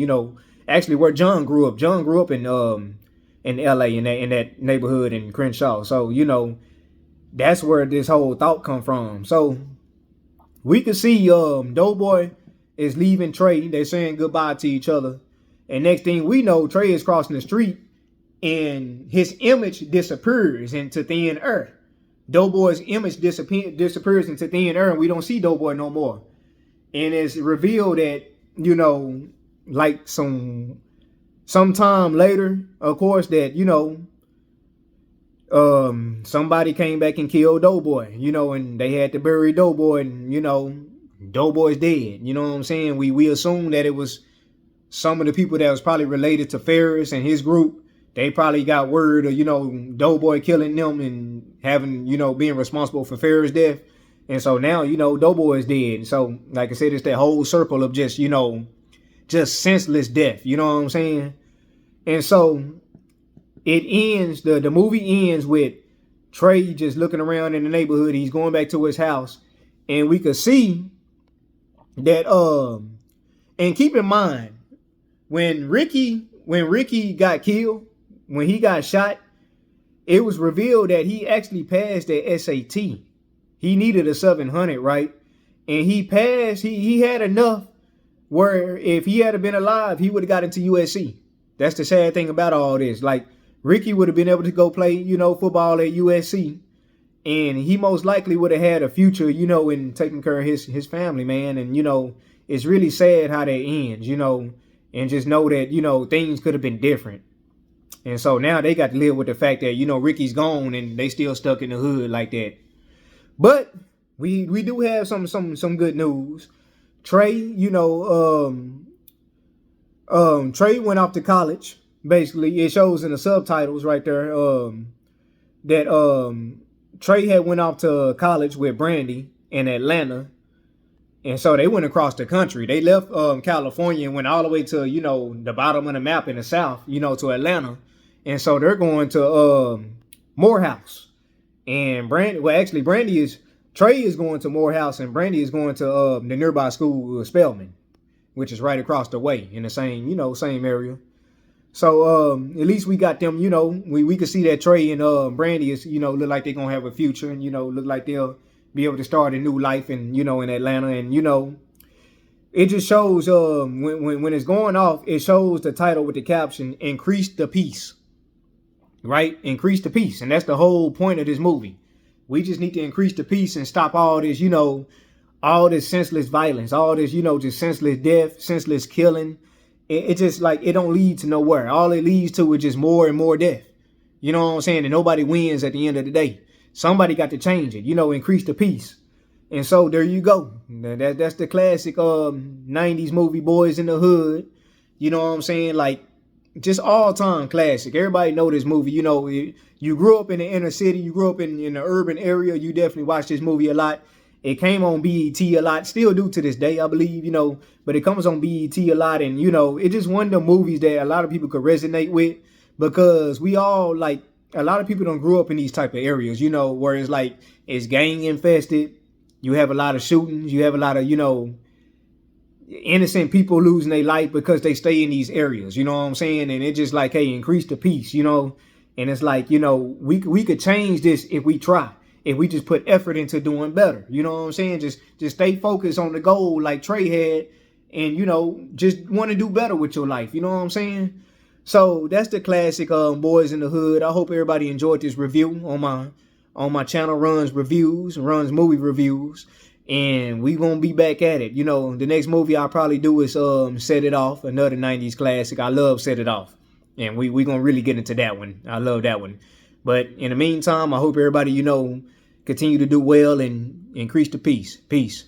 actually where John grew up. John grew up in LA in that neighborhood in Crenshaw. So, you know, that's where this whole thought come from. So we could see Doughboy is leaving Trey. They're saying goodbye to each other. And next thing we know, Trey is crossing the street and his image disappears into thin air. Doughboy's image disappears into thin air, and we don't see Doughboy no more. And it's revealed that, you know, like sometime later, of course, that, you know, somebody came back and killed Doughboy, you know, and they had to bury Doughboy, and, you know, Doughboy's dead. You know what I'm saying? We assume that it was some of the people that was probably related to Ferris and his group. They probably got word of, you know, Doughboy killing them and having, you know, being responsible for Ferris' death. And so now, you know, Doughboy is dead. So, like I said, it's that whole circle of just, you know, just senseless death. You know what I'm saying? And so it ends, the movie ends with Trey just looking around in the neighborhood. He's going back to his house. And we could see that, and keep in mind, when Ricky got killed, when he got shot, it was revealed that he actually passed the SAT. He needed a 700, right? And he passed, he had enough where if he had been alive, he would have got into USC. That's the sad thing about all this. Like, Ricky would have been able to go play, you know, football at USC. And he most likely would have had a future, you know, in taking care of his family, man. And, you know, it's really sad how that ends, you know. And just know that, you know, things could have been different. And so now they got to live with the fact that, you know, Ricky's gone and they still stuck in the hood like that. But we do have some good news. Trey, you know, Trey went off to college. Basically, it shows in the subtitles right there that Trey had went off to college with Brandy in Atlanta. And so they went across the country. They left California and went all the way to, you know, the bottom of the map in the South, you know, to Atlanta. And so they're going to Morehouse. And Trey is going to Morehouse, and Brandy is going to the nearby school, Spelman, which is right across the way in the same, you know, same area. So at least we got them, you know, we could see that Trey and Brandy is, you know, look like they're going to have a future, and, you know, look like they'll be able to start a new life and, you know, in Atlanta. And, you know, it just shows when it's going off, it shows the title with the caption, "Increase the Peace." Right? Increase the peace. And that's the whole point of this movie. We just need to increase the peace and stop all this, you know, all this senseless violence, all this, you know, just senseless death, senseless killing. It just like, it don't lead to nowhere. All it leads to is just more and more death. You know what I'm saying? And nobody wins at the end of the day. Somebody got to change it, you know, increase the peace. And so there you go. That's the classic 90s movie, Boyz in the Hood. You know what I'm saying? Like, just all-time classic. Everybody know this movie. You know, you grew up in the inner city. You grew up in the urban area. You definitely watched this movie a lot. It came on BET a lot. Still do to this day, I believe, you know. But it comes on BET a lot. And, you know, it's just one of the movies that a lot of people could resonate with. Because we all, like, a lot of people don't grow up in these type of areas, you know, where it's like, it's gang infested. You have a lot of shootings. You have a lot of, you know, innocent people losing their life because they stay in these areas, you know what I'm saying? And it's just like, hey, increase the peace, you know? And it's like, you know, we could change this if we try, if we just put effort into doing better, you know what I'm saying? Just stay focused on the goal like Trey had, and, you know, just want to do better with your life, you know what I'm saying? So that's the classic Boyz in the Hood. I hope everybody enjoyed this review on my channel. Runs movie reviews. And we gonna be back at it. You know, the next movie I'll probably do is Set It Off, another 90s classic. I love Set It Off. And we gonna really get into that one. I love that one. But in the meantime, I hope everybody, you know, continue to do well and increase the peace. Peace.